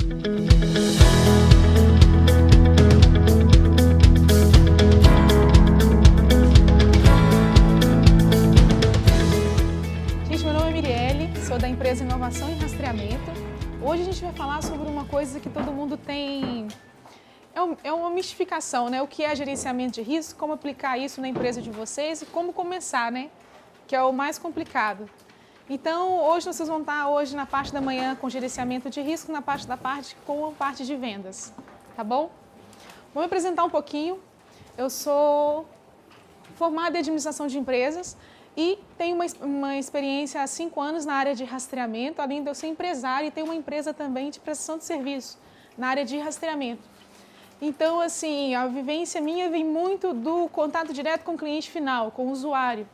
Gente, meu nome é Mirielle, sou da empresa Inovação e Rastreamento. Hoje a gente vai falar sobre uma coisa que todo mundo tem... É uma mistificação, né? O que é gerenciamento de risco, como aplicar isso na empresa de vocês e como começar, né? Que é o mais complicado. Então, hoje vocês vão estar na parte da manhã com gerenciamento de risco, na parte da tarde com a parte de vendas, tá bom? Vou me apresentar um pouquinho. Eu sou formada em administração de empresas e tenho uma experiência há 5 anos na área de rastreamento, além de eu ser empresária e tenho uma empresa também de prestação de serviço na área de rastreamento. Então, assim, a vivência minha vem muito do contato direto com o cliente final, com o usuário.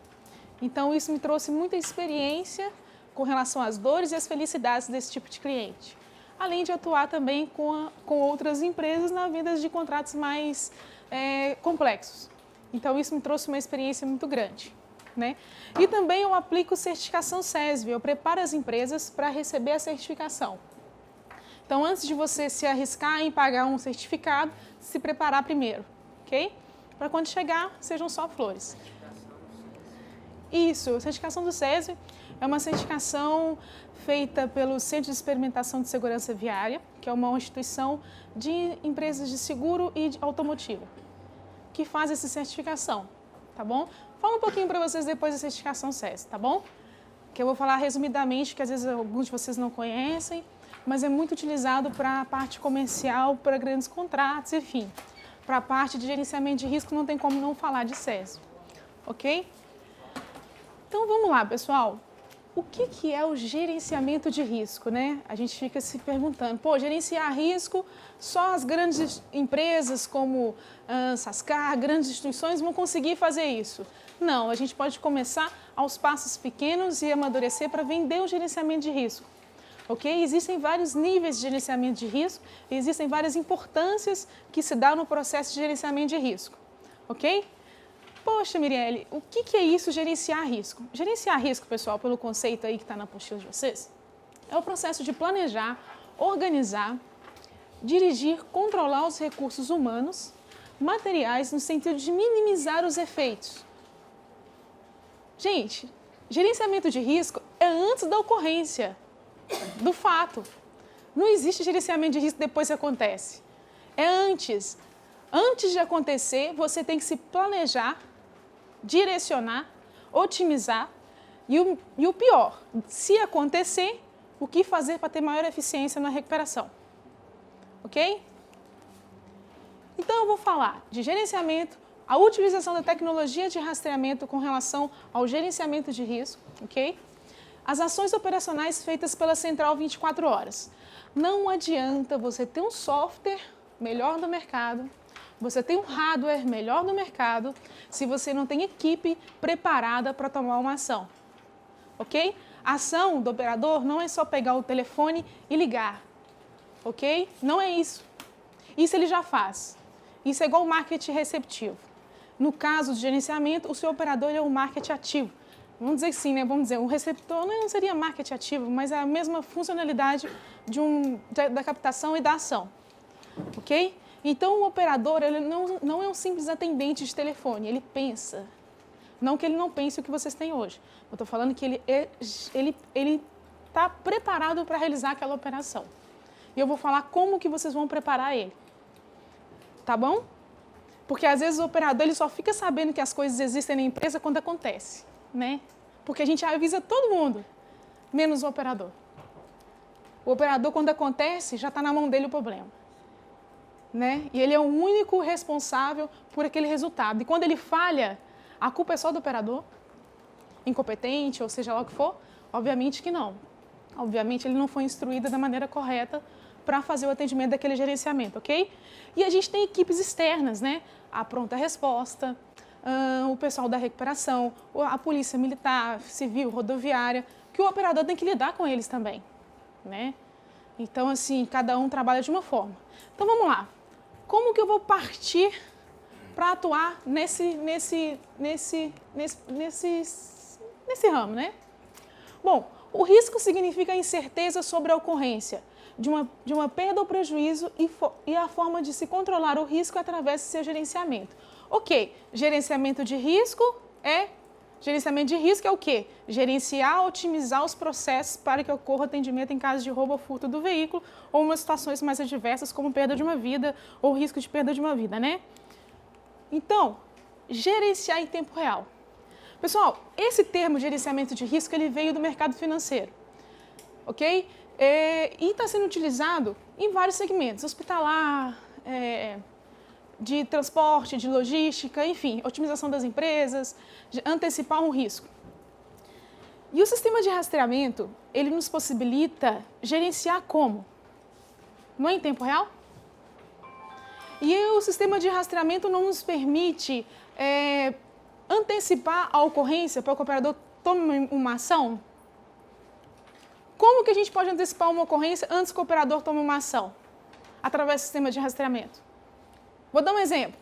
Então, isso me trouxe muita experiência com relação às dores e às felicidades desse tipo de cliente. Além de atuar também com outras empresas na venda de contratos mais complexos. Então, isso me trouxe uma experiência muito grande, né? E também eu aplico certificação SESV, eu preparo as empresas para receber a certificação. Então, antes de você se arriscar em pagar um certificado, se preparar primeiro, ok? Para quando chegar, sejam só flores. Isso, a certificação do SESV é uma certificação feita pelo Centro de Experimentação de Segurança Viária, que é uma instituição de empresas de seguro e de automotivo, que faz essa certificação, tá bom? Fala um pouquinho para vocês depois da certificação SESV, tá bom? Que eu vou falar resumidamente, que às vezes alguns de vocês não conhecem, mas é muito utilizado para a parte comercial, para grandes contratos, enfim. Para a parte de gerenciamento de risco, não tem como não falar de SESV, ok? Então, vamos lá, pessoal. O que é o gerenciamento de risco, né? A gente fica se perguntando, pô, gerenciar risco, só as grandes empresas como Sascar, grandes instituições vão conseguir fazer isso. Não, a gente pode começar aos passos pequenos e amadurecer para vender o gerenciamento de risco. Ok? Existem vários níveis de gerenciamento de risco, existem várias importâncias que se dá no processo de gerenciamento de risco. Ok? Poxa, Mirielle, o que é isso, gerenciar risco? Gerenciar risco, pessoal, pelo conceito aí que está na apostila de vocês, é o processo de planejar, organizar, dirigir, controlar os recursos humanos, materiais, no sentido de minimizar os efeitos. Gente, gerenciamento de risco é antes da ocorrência do fato. Não existe gerenciamento de risco depois que acontece. É antes. Antes de acontecer, você tem que se planejar, direcionar, otimizar e o pior, se acontecer, o que fazer para ter maior eficiência na recuperação. Ok? Então, eu vou falar de gerenciamento, a utilização da tecnologia de rastreamento com relação ao gerenciamento de risco, ok? As ações operacionais feitas pela Central 24 horas. Não adianta você ter um software melhor do mercado, você tem um hardware melhor do mercado, se você não tem equipe preparada para tomar uma ação. Ok? A ação do operador não é só pegar o telefone e ligar. Ok? Não é isso. Isso ele já faz. Isso é igual marketing receptivo. No caso de gerenciamento, o seu operador é um marketing ativo. Vamos dizer sim, né? Vamos dizer, um receptor não seria marketing ativo, mas é a mesma funcionalidade da captação e da ação. Ok? Então, o operador ele não é um simples atendente de telefone, ele pensa. Não que ele não pense o que vocês têm hoje. Eu estou falando que ele está preparado para realizar aquela operação. E eu vou falar como que vocês vão preparar ele. Tá bom? Porque às vezes o operador ele só fica sabendo que as coisas existem na empresa quando acontece, né? Porque a gente avisa todo mundo, menos o operador. O operador, quando acontece, já está na mão dele o problema, né? E ele é o único responsável por aquele resultado. E quando ele falha, a culpa é só do operador? Incompetente, ou seja lá o que for? Obviamente que não. Obviamente ele não foi instruído da maneira correta para fazer o atendimento daquele gerenciamento, ok? E a gente tem equipes externas, né? A pronta resposta, o pessoal da recuperação, a polícia militar, civil, rodoviária, que o operador tem que lidar com eles também, né? Então, assim, cada um trabalha de uma forma. Então, vamos lá. Como que eu vou partir para atuar nesse ramo, né? Bom, o risco significa a incerteza sobre a ocorrência. de uma perda ou prejuízo e a forma de se controlar o risco através do seu gerenciamento. Ok, gerenciamento de risco é o quê? Gerenciar, otimizar os processos para que ocorra atendimento em caso de roubo ou furto do veículo ou em situações mais adversas como perda de uma vida ou risco de perda de uma vida, né? Então, gerenciar em tempo real. Pessoal, esse termo gerenciamento de risco, ele veio do mercado financeiro, ok? E está sendo utilizado em vários segmentos, hospitalar, de transporte, de logística, enfim, otimização das empresas, antecipar um risco. E o sistema de rastreamento, ele nos possibilita gerenciar como? Não é em tempo real? E o sistema de rastreamento não nos permite antecipar a ocorrência para que o operador tome uma ação? Como que a gente pode antecipar uma ocorrência antes que o operador tome uma ação? Através do sistema de rastreamento. Vou dar um exemplo.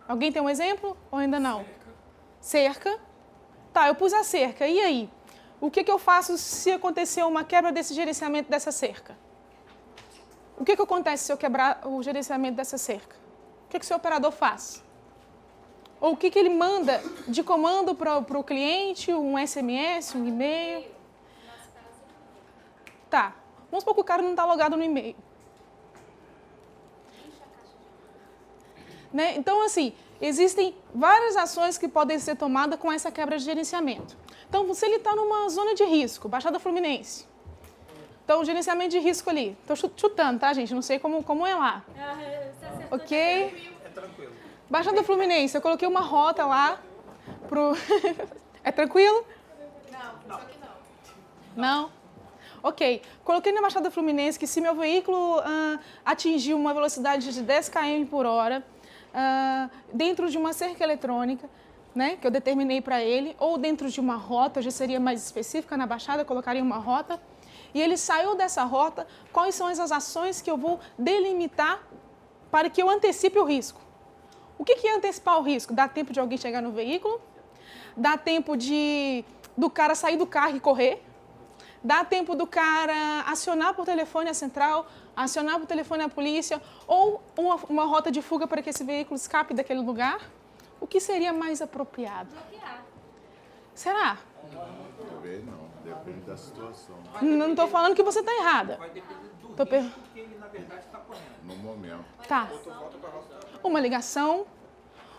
Alguém tem um exemplo ou ainda não? Cerca. Tá, eu pus a cerca. E aí? O que eu faço se acontecer uma quebra desse gerenciamento dessa cerca? O que acontece se eu quebrar o gerenciamento dessa cerca? O que o seu operador faz? Ou o que ele manda de comando para o cliente? Um SMS, um e-mail? Tá. Vamos supor que o cara não está logado no e-mail. Né? Então, assim, existem várias ações que podem ser tomadas com essa quebra de gerenciamento. Então, se ele está numa zona de risco, Baixada Fluminense. Então, gerenciamento de risco ali. Estou chutando, tá, gente? Não sei como é lá. Ok? É tranquilo. Baixada Fluminense, eu coloquei uma rota lá pro... É tranquilo? Não, só que não. Não? Ok. Coloquei na Baixada Fluminense que se meu veículo atingir uma velocidade de 10 km por hora, dentro de uma cerca eletrônica, né, que eu determinei para ele, ou dentro de uma rota, já seria mais específica, na Baixada, eu colocaria uma rota, e ele saiu dessa rota, quais são as ações que eu vou delimitar para que eu antecipe o risco? O que é antecipar o risco? Dá tempo de alguém chegar no veículo? Dá tempo do cara sair do carro e correr? Dá tempo do cara acionar por telefone a central, acionar por telefone a polícia, ou uma rota de fuga para que esse veículo escape daquele lugar? O que seria mais apropriado? Bloquear. Será? Talvez não, depende da situação. Não estou falando que você está errada. Vai depender do Tô per- risco que ele, na verdade, está correndo. No momento. Tá. Uma ligação,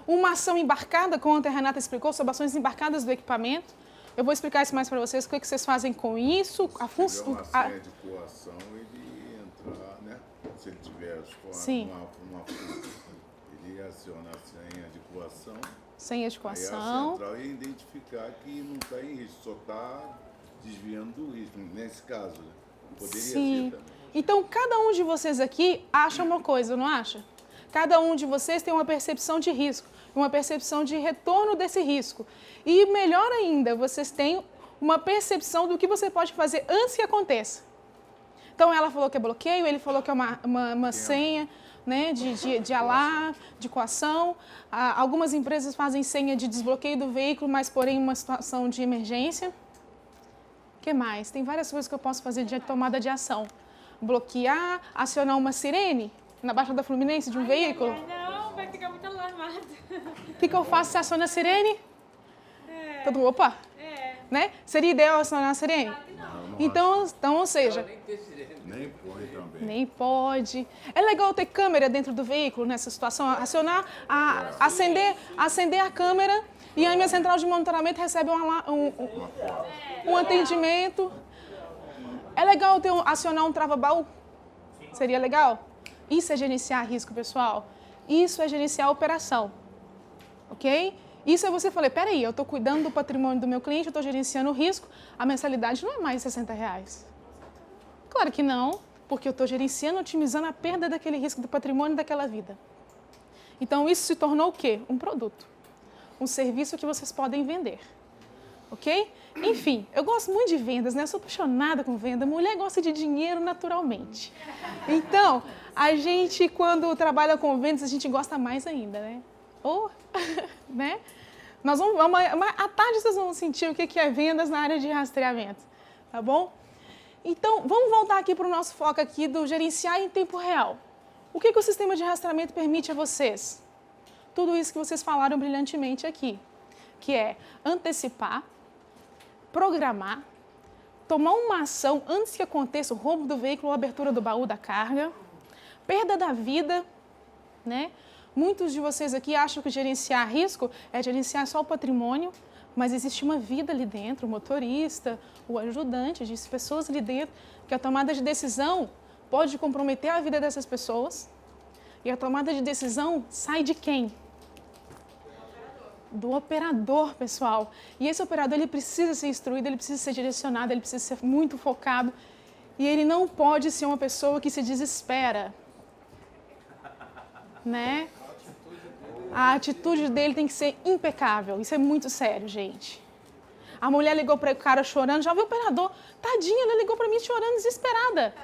uma ação embarcada, como a Renata explicou, sobre ações embarcadas do equipamento. Eu vou explicar isso mais para vocês, o que vocês fazem com isso, a Se função... tiver uma senha de coação, ele entrar, né? Se ele tiver Sim. uma fuga, ele aciona a senha de coação. Senha de Aí a coação. central ia identificar que não está em risco, só está desviando do risco. Nesse caso, né? Poderia Sim. ser também. Então, cada um de vocês aqui acha uma coisa, não acha? Cada um de vocês tem uma percepção de risco, uma percepção de retorno desse risco. E melhor ainda, vocês têm uma percepção do que você pode fazer antes que aconteça. Então, ela falou que é bloqueio, ele falou que é uma senha, né, de alarme, de coação. Algumas empresas fazem senha de desbloqueio do veículo, mas porém em uma situação de emergência. O que mais? Tem várias coisas que eu posso fazer de tomada de ação. Bloquear, acionar uma sirene na Baixada Fluminense de um veículo. Não, vai ficar muito alarmado. O que eu faço se aciona a sirene? Todo mundo, opa, né? Seria ideal acionar a sirene? Então, ou seja, Nem põe também. nem pode. É legal ter câmera dentro do veículo nessa situação, acionar, acender a câmera e aí minha central de monitoramento recebe um atendimento. É legal acionar um trava-baú? Seria legal? Isso é gerenciar risco, pessoal. Isso é gerenciar a operação. Ok? Isso é você falar, peraí, eu estou cuidando do patrimônio do meu cliente, eu estou gerenciando o risco, a mensalidade não é mais R$60. Claro que não, porque eu estou gerenciando, otimizando a perda daquele risco do patrimônio daquela vida. Então, isso se tornou o quê? Um produto. Um serviço que vocês podem vender. Ok? Enfim, eu gosto muito de vendas, né? Eu sou apaixonada com venda. Mulher gosta de dinheiro naturalmente. Então, a gente, quando trabalha com vendas, a gente gosta mais ainda, né? Né? Nós à tarde vocês vão sentir o que é vendas na área de rastreamento, tá bom? Então, vamos voltar aqui para o nosso foco aqui do gerenciar em tempo real. O que o sistema de rastreamento permite a vocês? Tudo isso que vocês falaram brilhantemente aqui, que é antecipar, programar, tomar uma ação antes que aconteça o roubo do veículo ou a abertura do baú da carga, perda da vida, né? Muitos de vocês aqui acham que gerenciar risco é gerenciar só o patrimônio, mas existe uma vida ali dentro, o motorista, o ajudante, existem pessoas ali dentro, que a tomada de decisão pode comprometer a vida dessas pessoas. E a tomada de decisão sai de quem? Do operador, pessoal. E esse operador, ele precisa ser instruído, ele precisa ser direcionado, ele precisa ser muito focado. E ele não pode ser uma pessoa que se desespera, né? A atitude dele tem que ser impecável. Isso é muito sério, gente. A mulher ligou para o cara chorando, já viu o operador? Tadinha, ela ligou para mim chorando, desesperada.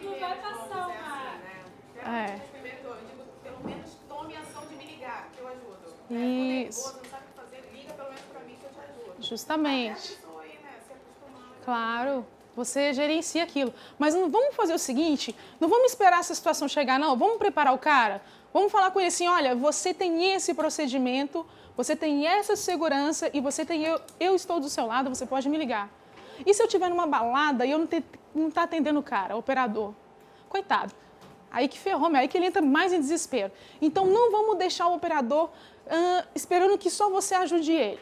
Não vai passar uma... É. Eu digo, pelo menos tome ação de me ligar, que eu ajudo. Isso. Não sabe o que fazer, liga pelo menos para mim que eu te ajudo. Justamente. Até a pessoa aí, né, se acostumar. Claro, você gerencia aquilo. Mas não vamos fazer o seguinte, não vamos esperar essa situação chegar, não. Vamos preparar o cara. Vamos falar com ele assim, olha, você tem esse procedimento, você tem essa segurança e você tem eu estou do seu lado, você pode me ligar. E se eu estiver numa balada e eu não tá atendendo o cara, o operador? Coitado. Aí que ferrou, aí que ele entra mais em desespero. Então, não vamos deixar o operador esperando que só você ajude ele.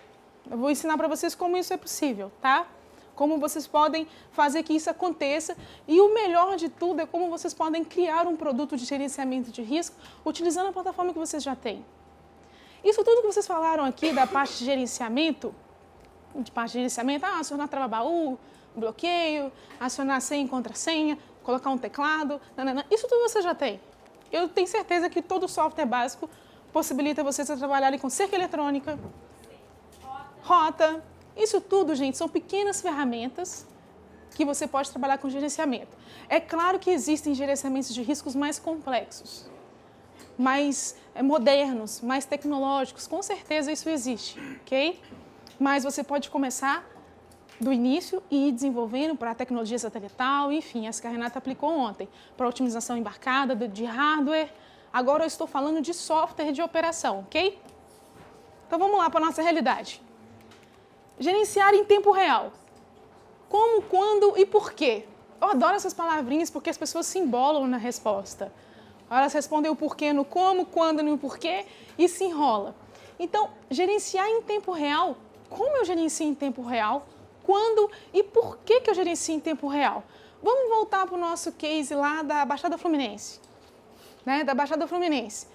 Eu vou ensinar para vocês como isso é possível, tá? Como vocês podem fazer que isso aconteça. E o melhor de tudo é como vocês podem criar um produto de gerenciamento de risco utilizando a plataforma que vocês já têm. Isso tudo que vocês falaram aqui da parte de gerenciamento, acionar trava-baú, bloqueio, acionar senha e contrassenha, colocar um teclado, isso tudo você já tem. Eu tenho certeza que todo software básico possibilita vocês a trabalharem com cerca eletrônica, rota. Isso tudo, gente, são pequenas ferramentas que você pode trabalhar com gerenciamento. É claro que existem gerenciamentos de riscos mais complexos, mais modernos, mais tecnológicos, com certeza isso existe, ok? Mas você pode começar do início e ir desenvolvendo para a tecnologia satelital, enfim, as que a Renata aplicou ontem, para otimização embarcada de hardware. Agora eu estou falando de software de operação, ok? Então vamos lá para a nossa realidade. Gerenciar em tempo real. Como, quando e por quê? Eu adoro essas palavrinhas porque as pessoas se embolam na resposta. Elas respondem o porquê no como, quando no porquê e se enrola. Então, gerenciar em tempo real. Como eu gerencio em tempo real? Quando e por que eu gerencio em tempo real? Vamos voltar para o nosso case lá da Baixada Fluminense. Né? Da Baixada Fluminense.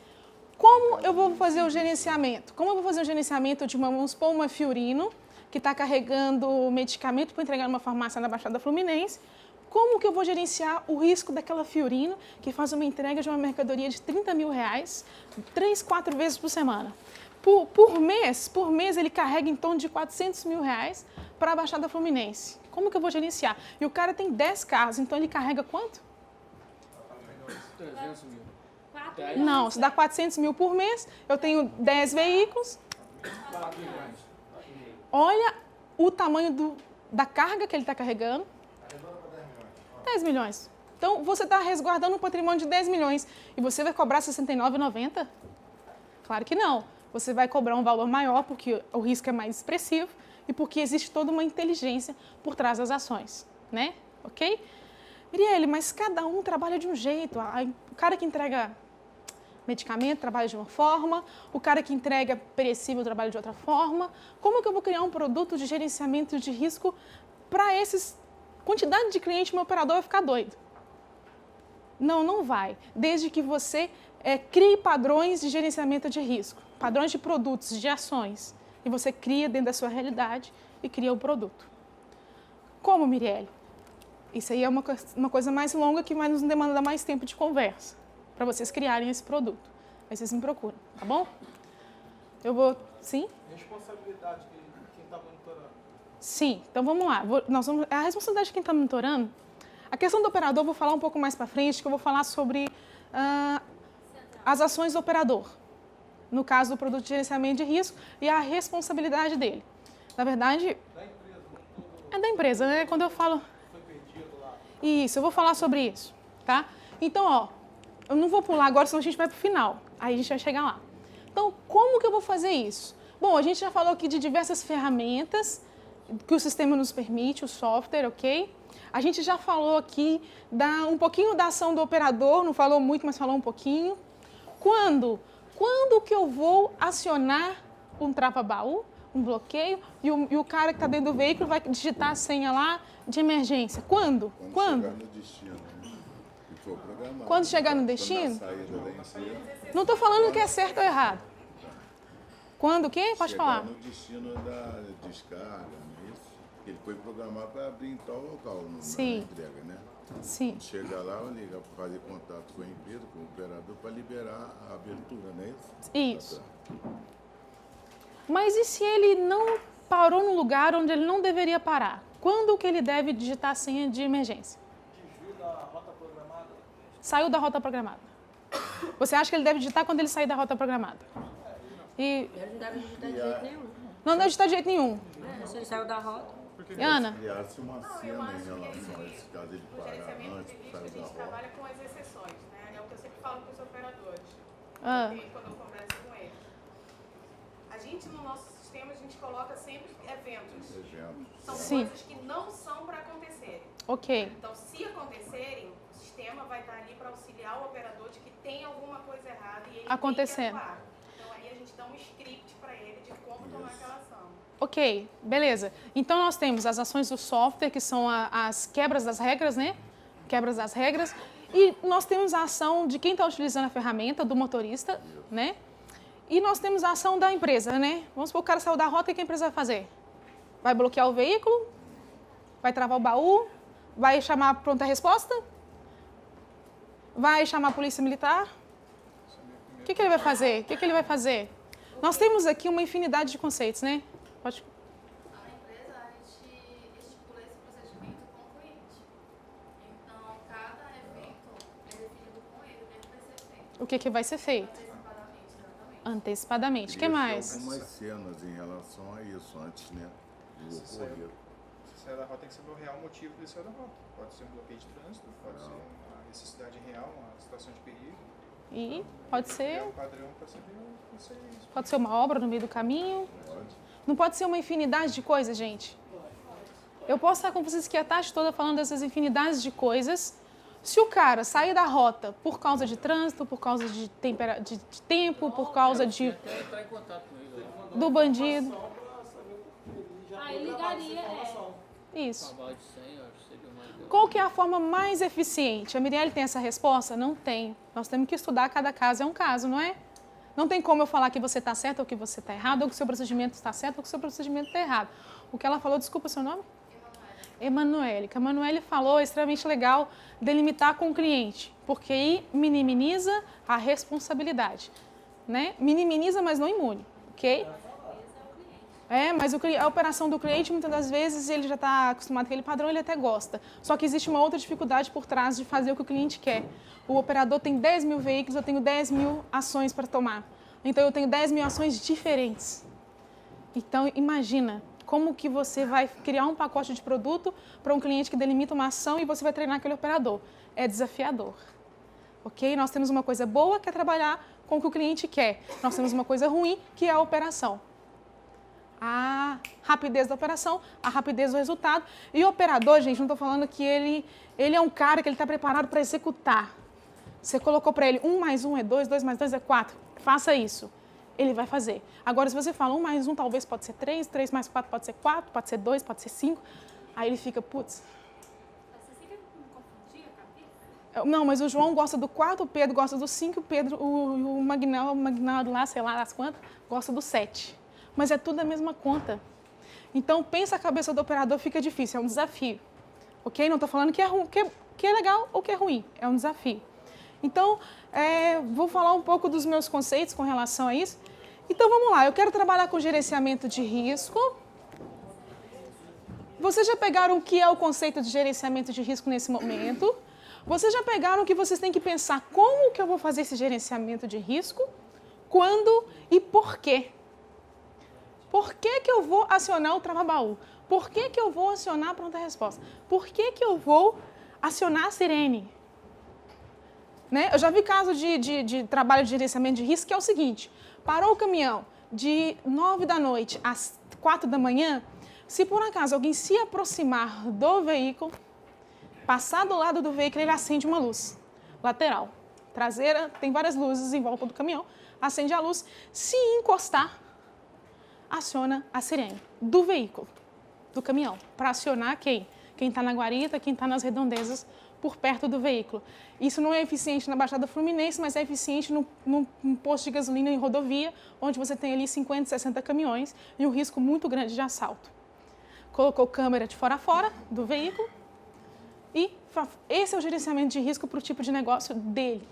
Como eu vou fazer o gerenciamento? Como eu vou fazer o gerenciamento de vamos supor, uma Fiorino, que está carregando medicamento para entregar numa farmácia na Baixada Fluminense? Como que eu vou gerenciar o risco daquela Fiorino que faz uma entrega de uma mercadoria de R$30 mil, 3, 4 vezes por semana? Por mês ele carrega em torno de R$400 mil para a Baixada Fluminense. Como que eu vou gerenciar? E o cara tem 10 carros, então ele carrega quanto? 300 mil. Não, se dá 400 mil por mês, eu tenho 10 veículos. 4 milhões. Olha o tamanho da carga que ele está carregando. 10 milhões. Então, você está resguardando um patrimônio de 10 milhões e você vai cobrar R$ 69,90? Claro que não. Você vai cobrar um valor maior porque o risco é mais expressivo e porque existe toda uma inteligência por trás das ações, né? Ok? Mirielle, mas cada um trabalha de um jeito. O cara que entrega medicamento trabalha de uma forma, o cara que entrega perecível trabalha de outra forma. Como que eu vou criar um produto de gerenciamento de risco para esses quantidade de cliente, meu operador vai ficar doido? Não, não vai. Desde que você crie padrões de gerenciamento de risco, padrões de produtos, de ações, e você cria dentro da sua realidade e cria o produto. Como, Mirielle? Isso aí é uma coisa mais longa que vai nos demandar mais tempo de conversa para vocês criarem esse produto. Aí vocês me procuram, tá bom? Eu vou... Sim? Responsabilidade de quem está monitorando. Sim, então vamos lá. A responsabilidade de quem está monitorando, a questão do operador eu vou falar um pouco mais para frente, que eu vou falar sobre as ações do operador, no caso do produto de gerenciamento de risco e a responsabilidade dele. Na verdade... Da empresa, É da empresa, né? Quando eu falo... Isso, eu vou falar sobre isso, tá? Então, ó, eu não vou pular agora, senão a gente vai pro final. Aí a gente vai chegar lá. Então, como que eu vou fazer isso? Bom, a gente já falou aqui de diversas ferramentas que o sistema nos permite, o software, ok? A gente já falou aqui um pouquinho da ação do operador, não falou muito, mas falou um pouquinho. Quando que eu vou acionar um trava-baú, um bloqueio, e o cara que está dentro do veículo vai digitar a senha lá de emergência? Quando? Quando chegar no destino, né? Se for programado. Quando chegar no destino? Quando a saída da empresa, Não estou falando que é certo ou errado. Quando o quê? Pode chegar falar. no destino da descarga, não é isso? Ele foi programado para abrir em tal local, na Sim. entrega, né? Sim. Chegar lá, ligar para fazer contato com a empresa, com o operador, para liberar a abertura, não é isso? Isso. Tá, tá. Mas e se ele não parou no lugar onde ele não deveria parar? Quando que ele deve digitar a senha de emergência? Desvio da rota programada. Saiu da rota programada. Você acha que ele deve digitar quando ele sair da rota programada? E Ele não deve digitar de jeito nenhum. não deve digitar de jeito nenhum. Se ele saiu da rota. Ana? Criasse uma cena em relação a esse caso ele No parar gerenciamento antes, de risco, sair a da gente rota. trabalha com as exceções, né? É o que eu sempre falo para os operadores. Ah, Quando eu converso com eles. A gente, no nosso sistema, a gente coloca sempre eventos. Exemplo. São Sim. coisas que não são para acontecerem. ok. Então, se acontecerem, o sistema vai estar ali para auxiliar o operador de que tem alguma coisa errada e ele Acontecendo. tem que atuar. Então, aí a gente dá um script para ele de como tomar aquela ação. Ok, beleza. Então nós temos as ações do software, que são as quebras das regras, né? Quebras das regras. E nós temos a ação de quem está utilizando a ferramenta, do motorista, né? E nós temos a ação da empresa, né? Vamos supor que o cara saiu da rota, o que a empresa vai fazer? Vai bloquear o veículo? Vai travar o baú? Vai chamar a pronta resposta? Vai chamar a polícia militar? O que ele vai fazer? O que ele vai fazer? Nós temos aqui uma infinidade de conceitos, né? Pode... Na empresa, a gente estipula esse procedimento com o cliente. Então, cada evento é definido com ele, o que vai ser feito. O que vai ser feito? Antecipadamente, exatamente. Antecipadamente. O que Criasse mais? algumas cenas em relação a isso antes, né? Do ocorrido. Se sair da rota, tem que saber o real motivo de sair da rota. Pode ser um bloqueio de trânsito, pode ser uma necessidade real, uma situação de perigo. E pode É ser, o padrão para saber o que seria isso. pode ser uma obra no meio do caminho. Não pode ser uma infinidade de coisas, gente. Eu posso estar com vocês aqui a tarde toda falando dessas infinidades de coisas. Se o cara sair da rota por causa de trânsito, por causa de tempo, por causa de Até entrar em contato com ele. do bandido, Aí ligaria, isso. Trabalho de senha, acho que seria o mais legal. Qual que é a forma mais eficiente? A Mirielle tem essa resposta? Não tem. Nós temos que estudar, cada caso é um caso, não é? Não tem como eu falar que você está certo ou que você está errado, ou que o seu procedimento está certo ou que o seu procedimento está errado. O que ela falou, desculpa o seu nome? Emanuele. Que a Emanuele falou é extremamente legal delimitar com o cliente, porque aí minimiza a responsabilidade, né? Minimiza, mas não imune, ok? Mas a operação do cliente, muitas das vezes, ele já está acostumado com aquele padrão, ele até gosta. Só que existe uma outra dificuldade por trás de fazer o que o cliente quer. O operador tem 10 mil veículos, eu tenho 10 mil ações para tomar. Então, eu tenho 10 mil ações diferentes. Então, imagina como que você vai criar um pacote de produto para um cliente que delimita uma ação e você vai treinar aquele operador. É desafiador. Ok? Nós temos uma coisa boa, que é trabalhar com o que o cliente quer. Nós temos uma coisa ruim, que é a operação. A rapidez da operação, a rapidez do resultado. E o operador, gente, não estou falando que ele é um cara que ele está preparado para executar. Você colocou para ele 1 mais 1 é 2, 2 mais 2 é 4. Faça isso. Ele vai fazer. Agora, se você fala 1 mais 1 talvez pode ser 3, 3 mais 4 pode ser 4, pode ser 2, pode ser 5. Aí ele fica, putz. Você fica confundir a cabeça? Não, mas o João gosta do 4, o Pedro gosta do 5, o Magnaldo lá, sei lá das quantas, gosta do 7. Mas é tudo a mesma conta. Então, pensa a cabeça do operador, fica difícil, é um desafio. Ok? Não estou falando que é, que é legal ou que é ruim, é um desafio. Então, vou falar um pouco dos meus conceitos com relação a isso. Então, vamos lá, eu quero trabalhar com gerenciamento de risco. Vocês já pegaram o que é o conceito de gerenciamento de risco nesse momento? Vocês já pegaram que vocês têm que pensar como que eu vou fazer esse gerenciamento de risco, quando e por quê? Por que eu vou acionar o trava-baú? Por que que eu vou acionar a pronta resposta? Por que que eu vou acionar a sirene? Né? Eu já vi caso de trabalho de gerenciamento de risco que é o seguinte, parou o caminhão de 9 da noite às 4 da manhã, se por acaso alguém se aproximar do veículo, passar do lado do veículo, ele acende uma luz lateral. Traseira, tem várias luzes em volta do caminhão, acende a luz. Se encostar, aciona a sirene do veículo, do caminhão, para acionar quem? Quem está na guarita, quem está nas redondezas por perto do veículo. Isso não é eficiente na Baixada Fluminense, mas é eficiente no posto de gasolina em rodovia, onde você tem ali 50, 60 caminhões e um risco muito grande de assalto. Colocou câmera de fora a fora do veículo e esse é o gerenciamento de risco para o tipo de negócio dele.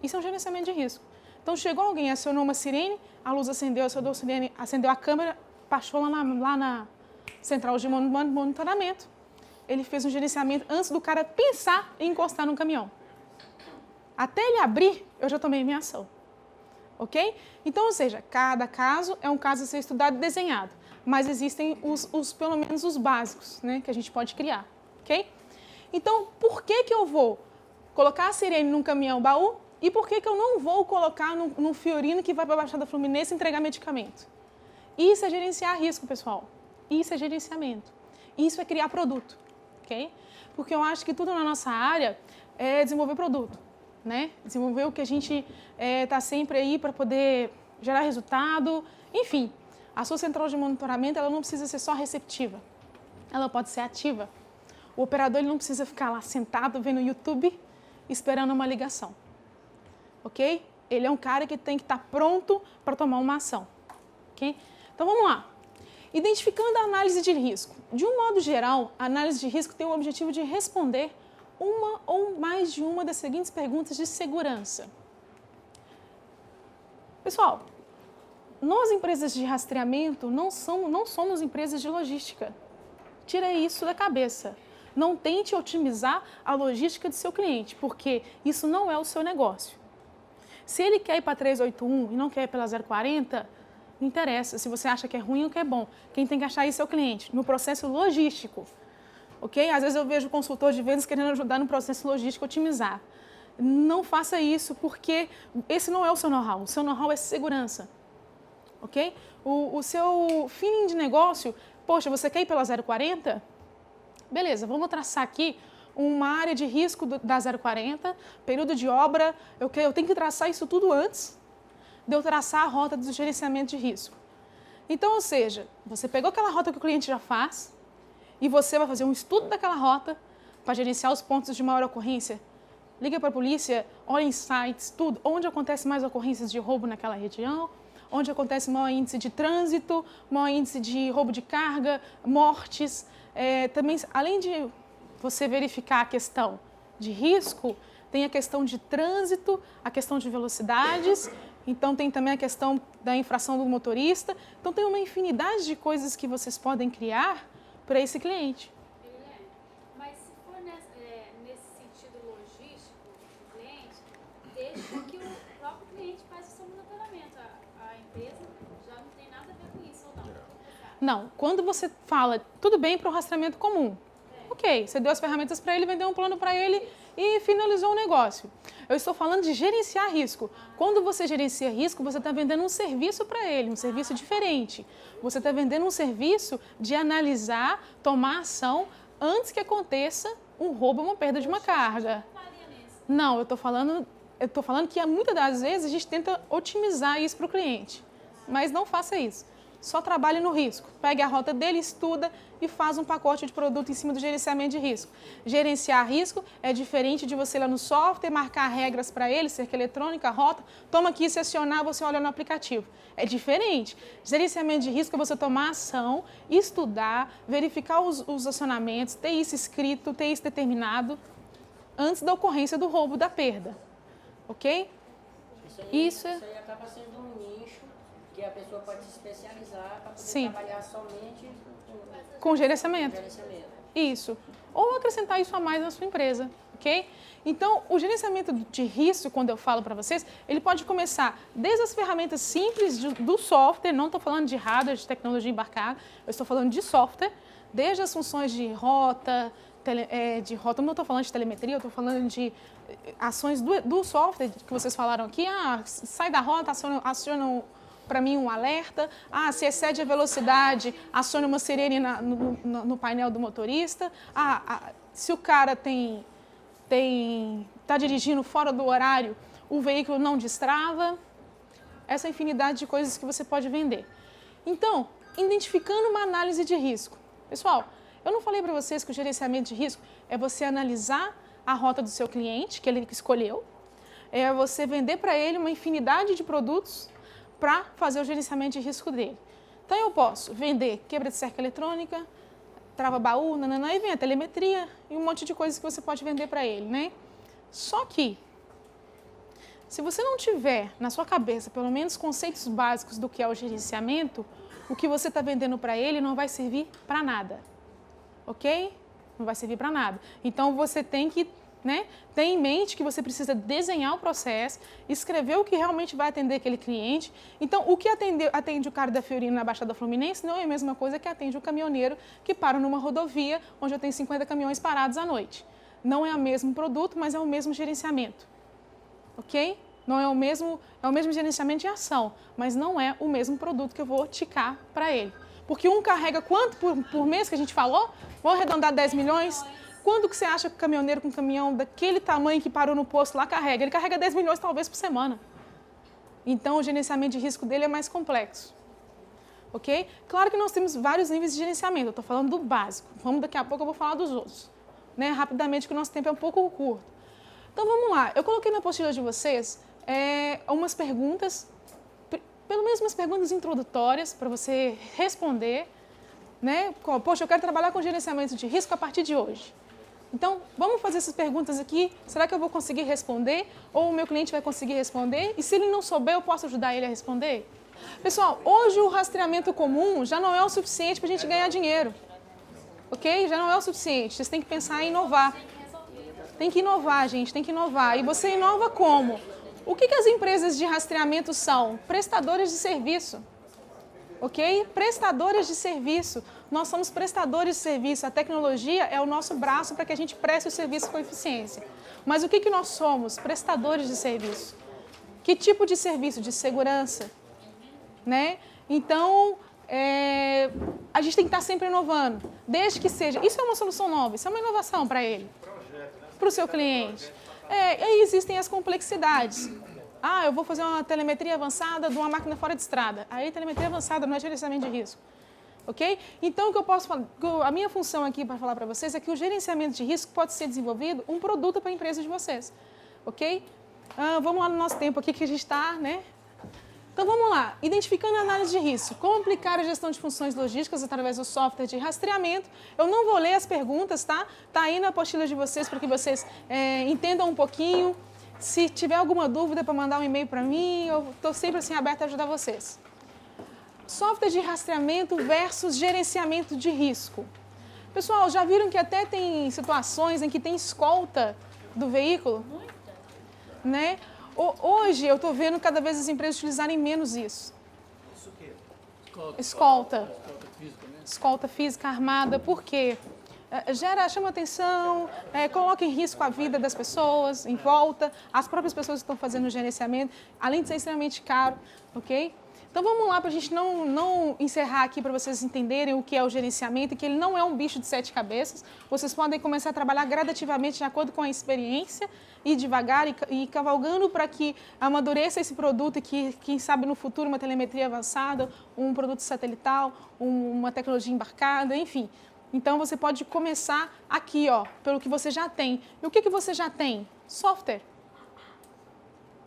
Isso é um gerenciamento de risco. Então, chegou alguém, acionou uma sirene, a luz acendeu, acionou a sirene, acendeu a câmera, passou lá na central de monitoramento. Ele fez um gerenciamento antes do cara pensar em encostar no caminhão. Até ele abrir, eu já tomei minha ação. Ok? Então, ou seja, cada caso é um caso a ser estudado e desenhado. Mas existem pelo menos os básicos, né, que a gente pode criar. Ok? Então, por que que eu vou colocar a sirene num caminhão baú e por que que eu não vou colocar num Fiorino que vai para a Baixada Fluminense entregar medicamento? Isso é gerenciar risco, pessoal. Isso é gerenciamento. Isso é criar produto. Okay? Porque eu acho que tudo na nossa área é desenvolver produto, né? Desenvolver o que a gente está sempre aí para poder gerar resultado. Enfim, a sua central de monitoramento ela não precisa ser só receptiva, ela pode ser ativa. O operador ele não precisa ficar lá sentado vendo YouTube esperando uma ligação, ok? Ele é um cara que tem que estar pronto para tomar uma ação, ok? Então vamos lá. Identificando a análise de risco. De um modo geral, a análise de risco tem o objetivo de responder uma ou mais de uma das seguintes perguntas de segurança. Pessoal, nós empresas de rastreamento não somos empresas de logística. Tira isso da cabeça. Não tente otimizar a logística do seu cliente, porque isso não é o seu negócio. Se ele quer ir para 381 e não quer ir pela 040, não interessa se você acha que é ruim ou que é bom. Quem tem que achar isso é o cliente, no processo logístico. Ok? Às vezes eu vejo consultor de vendas querendo ajudar no processo logístico a otimizar. Não faça isso, porque esse não é o seu know-how. O seu know-how é segurança. Ok? O seu feeling de negócio, poxa, você quer ir pela 040? Beleza, vamos traçar aqui uma área de risco da 040, período de obra, eu tenho que traçar isso tudo antes de eu traçar a rota do gerenciamento de risco. Então, ou seja, você pegou aquela rota que o cliente já faz e você vai fazer um estudo daquela rota para gerenciar os pontos de maior ocorrência. Liga para a polícia, olha em sites, tudo, onde acontece mais ocorrências de roubo naquela região, onde acontece maior índice de trânsito, maior índice de roubo de carga, mortes. Também, além de você verificar a questão de risco, tem a questão de trânsito, a questão de velocidades, então tem também a questão da infração do motorista. Então tem uma infinidade de coisas que vocês podem criar para esse cliente. Mas se for nesse sentido logístico do cliente, deixa que o próprio cliente faça o seu monitoramento. A empresa já não tem nada a ver com isso, ou não? Não, quando você fala, tudo bem para o rastreamento comum. Ok, você deu as ferramentas para ele, vendeu um plano para ele e finalizou o negócio. Eu estou falando de gerenciar risco. Quando você gerencia risco, você está vendendo um serviço para ele, um serviço diferente. Você está vendendo um serviço de analisar, tomar ação antes que aconteça um roubo ou uma perda de uma carga. Não, eu estou falando que muitas das vezes a gente tenta otimizar isso para o cliente. Mas não faça isso. Só trabalhe no risco. Pegue a rota dele, estuda e faz um pacote de produto em cima do gerenciamento de risco. Gerenciar risco é diferente de você ir lá no software, marcar regras para ele, cerca eletrônica, rota, toma aqui, se acionar, você olha no aplicativo. É diferente. Gerenciamento de risco é você tomar ação, estudar, verificar os acionamentos, ter isso escrito, ter isso determinado antes da ocorrência do roubo, da perda. Ok? Isso aí acaba sendo um nicho que a pessoa pode se especializar para poder trabalhar somente com gerenciamento. Isso. Ou acrescentar isso a mais na sua empresa, ok? Então, o gerenciamento de risco, quando eu falo para vocês, ele pode começar desde as ferramentas simples do software, não estou falando de hardware, de tecnologia embarcada, eu estou falando de software, desde as funções de rota, não estou falando de telemetria, eu estou falando de ações do software que vocês falaram aqui. Sai da rota, aciona para mim um alerta. Se excede a velocidade, aciona uma sirene no painel do motorista. Se o cara está dirigindo fora do horário, o veículo não destrava. Essa infinidade de coisas que você pode vender. Então, identificando uma análise de risco. Pessoal, eu não falei para vocês que o gerenciamento de risco é você analisar a rota do seu cliente, que ele escolheu, é você vender para ele uma infinidade de produtos para fazer o gerenciamento de risco dele. Então, eu posso vender quebra de cerca eletrônica, trava-baú, e vem a telemetria e um monte de coisas que você pode vender para ele, né? Só que, se você não tiver na sua cabeça pelo menos conceitos básicos do que é o gerenciamento, o que você está vendendo para ele não vai servir para nada, ok? Não vai servir para nada. Então, você tem que ter em mente que você precisa desenhar o processo, escrever o que realmente vai atender aquele cliente. Então, o que atende o cara da Fiorino na Baixada Fluminense não é a mesma coisa que atende o caminhoneiro que para numa rodovia onde eu tenho 50 caminhões parados à noite. Não é o mesmo produto, mas é o mesmo gerenciamento, ok? Não é o mesmo gerenciamento de ação, mas não é o mesmo produto que eu vou ticar para ele. Porque um carrega quanto por mês que a gente falou? Vou arredondar 10 milhões? Quanto que você acha que o caminhoneiro com um caminhão daquele tamanho que parou no posto lá carrega? Ele carrega 10 milhões talvez por semana. Então, o gerenciamento de risco dele é mais complexo. Ok? Claro que nós temos vários níveis de gerenciamento. Eu estou falando do básico. Daqui a pouco eu vou falar dos outros. Rapidamente, que o nosso tempo é um pouco curto. Então, vamos lá. Eu coloquei na apostila de vocês umas perguntas, pelo menos umas perguntas introdutórias para você responder. Poxa, eu quero trabalhar com gerenciamento de risco a partir de hoje. Então, vamos fazer essas perguntas aqui. Será que eu vou conseguir responder? Ou o meu cliente vai conseguir responder? E se ele não souber, eu posso ajudar ele a responder? Pessoal, hoje o rastreamento comum já não é o suficiente para a gente ganhar dinheiro. Ok? Já não é o suficiente. Vocês têm que pensar em inovar. Tem que inovar, gente. Tem que inovar. E você inova como? O que as empresas de rastreamento são? Prestadores de serviço. Ok? Prestadores de serviço. Nós somos prestadores de serviço. A tecnologia é o nosso braço para que a gente preste o serviço com eficiência. Mas o que nós somos? Prestadores de serviço. Que tipo de serviço? De segurança. Então, a gente tem que estar sempre inovando. Desde que seja... Isso é uma solução nova. Isso é uma inovação para ele. Para o seu cliente. Aí existem as complexidades. Eu vou fazer uma telemetria avançada de uma máquina fora de estrada. Aí, telemetria avançada não é gerenciamento de risco. Ok? Então, o que eu posso falar, a minha função aqui para falar para vocês é que o gerenciamento de risco pode ser desenvolvido um produto para a empresa de vocês. Ok? Vamos lá no nosso tempo aqui que a gente está, Então, vamos lá. Identificando a análise de risco. Como aplicar a gestão de funções logísticas através do software de rastreamento. Eu não vou ler as perguntas, tá? Está aí na apostila de vocês para que vocês entendam um pouquinho. Se tiver alguma dúvida, para mandar um e-mail para mim, eu estou sempre aberta a ajudar vocês. Software de rastreamento versus gerenciamento de risco. Pessoal, já viram que até tem situações em que tem escolta do veículo? Hoje eu estou vendo cada vez as empresas utilizarem menos isso. Isso o quê? Escolta. Escolta física, né? Escolta física armada. Por quê? Chama atenção, coloca em risco a vida das pessoas em volta, as próprias pessoas que estão fazendo o gerenciamento, além de ser extremamente caro, ok? Então vamos lá para a gente não encerrar aqui para vocês entenderem o que é o gerenciamento e que ele não é um bicho de 7 cabeças. Vocês podem começar a trabalhar gradativamente de acordo com a experiência e devagar e cavalgando para que amadureça esse produto e que, quem sabe, no futuro uma telemetria avançada, um produto satelital, uma tecnologia embarcada, enfim. Então, você pode começar aqui, pelo que você já tem. E o que você já tem? Software.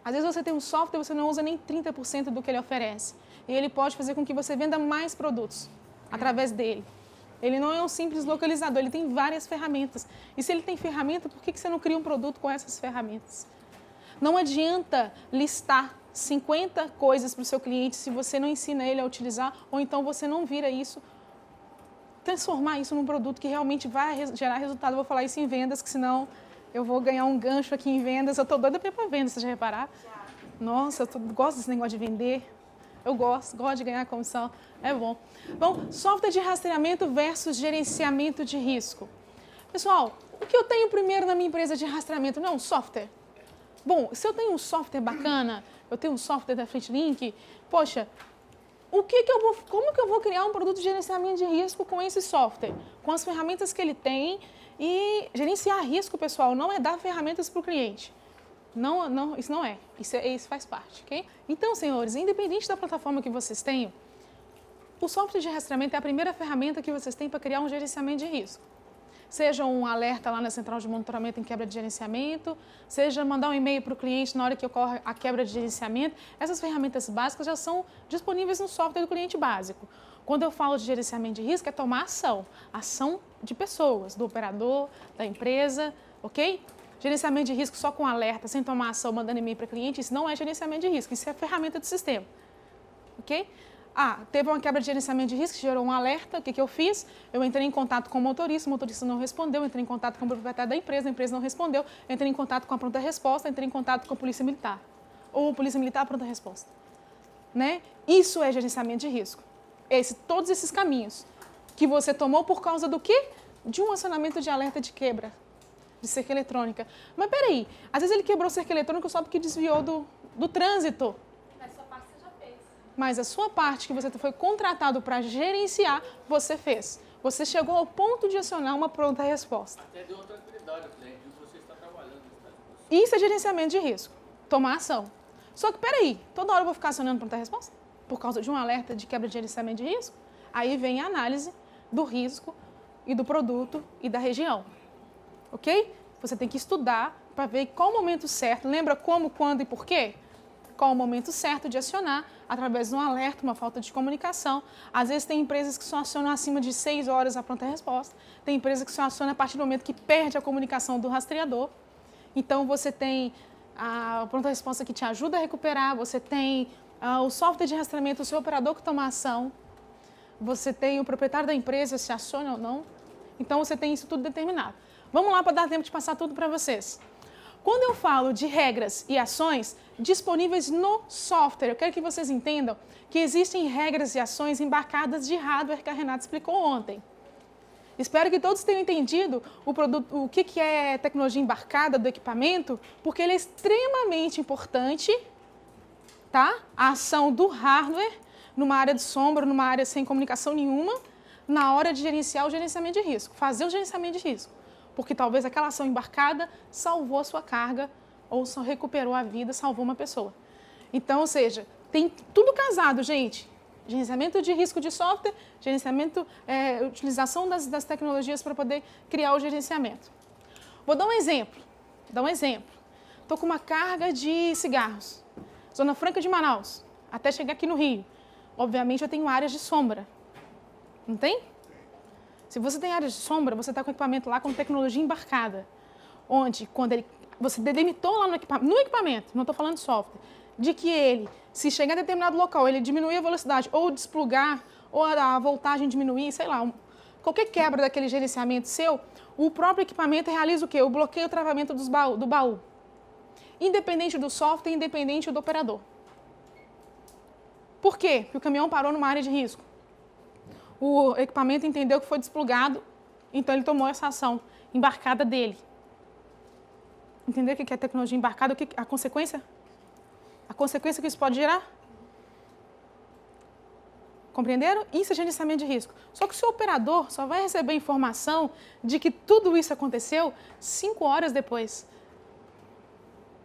Às vezes você tem um software e você não usa nem 30% do que ele oferece. E ele pode fazer com que você venda mais produtos através dele. Ele não é um simples localizador, ele tem várias ferramentas. E se ele tem ferramenta, por que você não cria um produto com essas ferramentas? Não adianta listar 50 coisas para o seu cliente se você não ensina ele a utilizar, ou então você não vira isso transformar isso num produto que realmente vai gerar resultado. Eu vou falar isso em vendas, que senão eu vou ganhar um gancho aqui em vendas. Eu estou doida para ir para vendas, você já reparar? Nossa, gosto desse negócio de vender. Eu gosto de ganhar comissão. É bom. Bom, software de rastreamento versus gerenciamento de risco. Pessoal, o que eu tenho primeiro na minha empresa de rastreamento? Não, software. Bom, se eu tenho um software bacana, eu tenho um software da FleetLink, poxa, como que eu vou criar um produto de gerenciamento de risco com esse software? Com as ferramentas que ele tem e gerenciar risco, pessoal, não é dar ferramentas para o cliente. Não, isso não é. Isso faz parte, ok? Então, senhores, independente da plataforma que vocês tenham, o software de rastreamento é a primeira ferramenta que vocês têm para criar um gerenciamento de risco. Seja um alerta lá na central de monitoramento em quebra de gerenciamento, seja mandar um e-mail para o cliente na hora que ocorre a quebra de gerenciamento. Essas ferramentas básicas já são disponíveis no software do cliente básico. Quando eu falo de gerenciamento de risco, é tomar ação de pessoas, do operador, da empresa, ok? Gerenciamento de risco só com alerta, sem tomar ação, mandando e-mail para cliente, isso não é gerenciamento de risco, isso é ferramenta do sistema, ok? Teve uma quebra de gerenciamento de risco, gerou um alerta, o que eu fiz? Eu entrei em contato com o motorista não respondeu, entrei em contato com o proprietário da empresa, a empresa não respondeu, entrei em contato com a pronta resposta, entrei em contato com a polícia militar, ou polícia militar, pronta resposta, né? Isso é gerenciamento de risco, todos esses caminhos que você tomou por causa do quê? De um acionamento de alerta de quebra de cerca eletrônica. Mas peraí, às vezes ele quebrou cerca eletrônica só porque desviou do trânsito. Mas sua parte você já fez. Mas a sua parte que você foi contratado para gerenciar, você fez. Você chegou ao ponto de acionar uma pronta resposta. Até deu tranquilidade ao cliente, viu? Você está trabalhando. Isso é gerenciamento de risco. Tomar ação. Só que peraí, toda hora eu vou ficar acionando pronta resposta? Por causa de um alerta de quebra de gerenciamento de risco? Aí vem a análise do risco e do produto e da região. Ok? Você tem que estudar para ver qual o momento certo. Lembra como, quando e por quê? Qual o momento certo de acionar através de um alerta, uma falta de comunicação. Às vezes tem empresas que só acionam acima de 6 horas a pronta resposta. Tem empresas que só acionam a partir do momento que perde a comunicação do rastreador. Então você tem a pronta resposta que te ajuda a recuperar, você tem o software de rastreamento, o seu operador que toma ação, você tem o proprietário da empresa, se aciona ou não. Então você tem isso tudo determinado. Vamos lá para dar tempo de passar tudo para vocês. Quando eu falo de regras e ações disponíveis no software, eu quero que vocês entendam que existem regras e ações embarcadas de hardware que a Renata explicou ontem. Espero que todos tenham entendido o que é tecnologia embarcada do equipamento, porque ele é extremamente importante, tá? A ação do hardware numa área de sombra, numa área sem comunicação nenhuma, na hora de gerenciar o gerenciamento de risco, fazer o gerenciamento de risco. Porque talvez aquela ação embarcada salvou a sua carga ou só recuperou a vida, salvou uma pessoa. Então, ou seja, tem tudo casado, gente. Gerenciamento de risco de software, gerenciamento, utilização das tecnologias para poder criar o gerenciamento. Vou dar um exemplo. Estou com uma carga de cigarros. Zona Franca de Manaus, até chegar aqui no Rio. Obviamente, eu tenho áreas de sombra. Não tem? Se você tem áreas de sombra, você está com o equipamento lá com tecnologia embarcada. Onde, quando você delimitou lá no equipamento, não estou falando de software, de que ele, se chegar a determinado local, ele diminuir a velocidade, ou desplugar, ou a voltagem diminuir, sei lá, qualquer quebra daquele gerenciamento seu, o próprio equipamento realiza o quê? O bloqueio e o travamento do baú. Independente do software, independente do operador. Por quê? Porque o caminhão parou numa área de risco. O equipamento entendeu que foi desplugado, então ele tomou essa ação embarcada dele. Entendeu o que é tecnologia embarcada? A consequência? A consequência que isso pode gerar? Compreenderam? Isso é gerenciamento de risco. Só que o seu operador só vai receber informação de que tudo isso aconteceu 5 horas depois.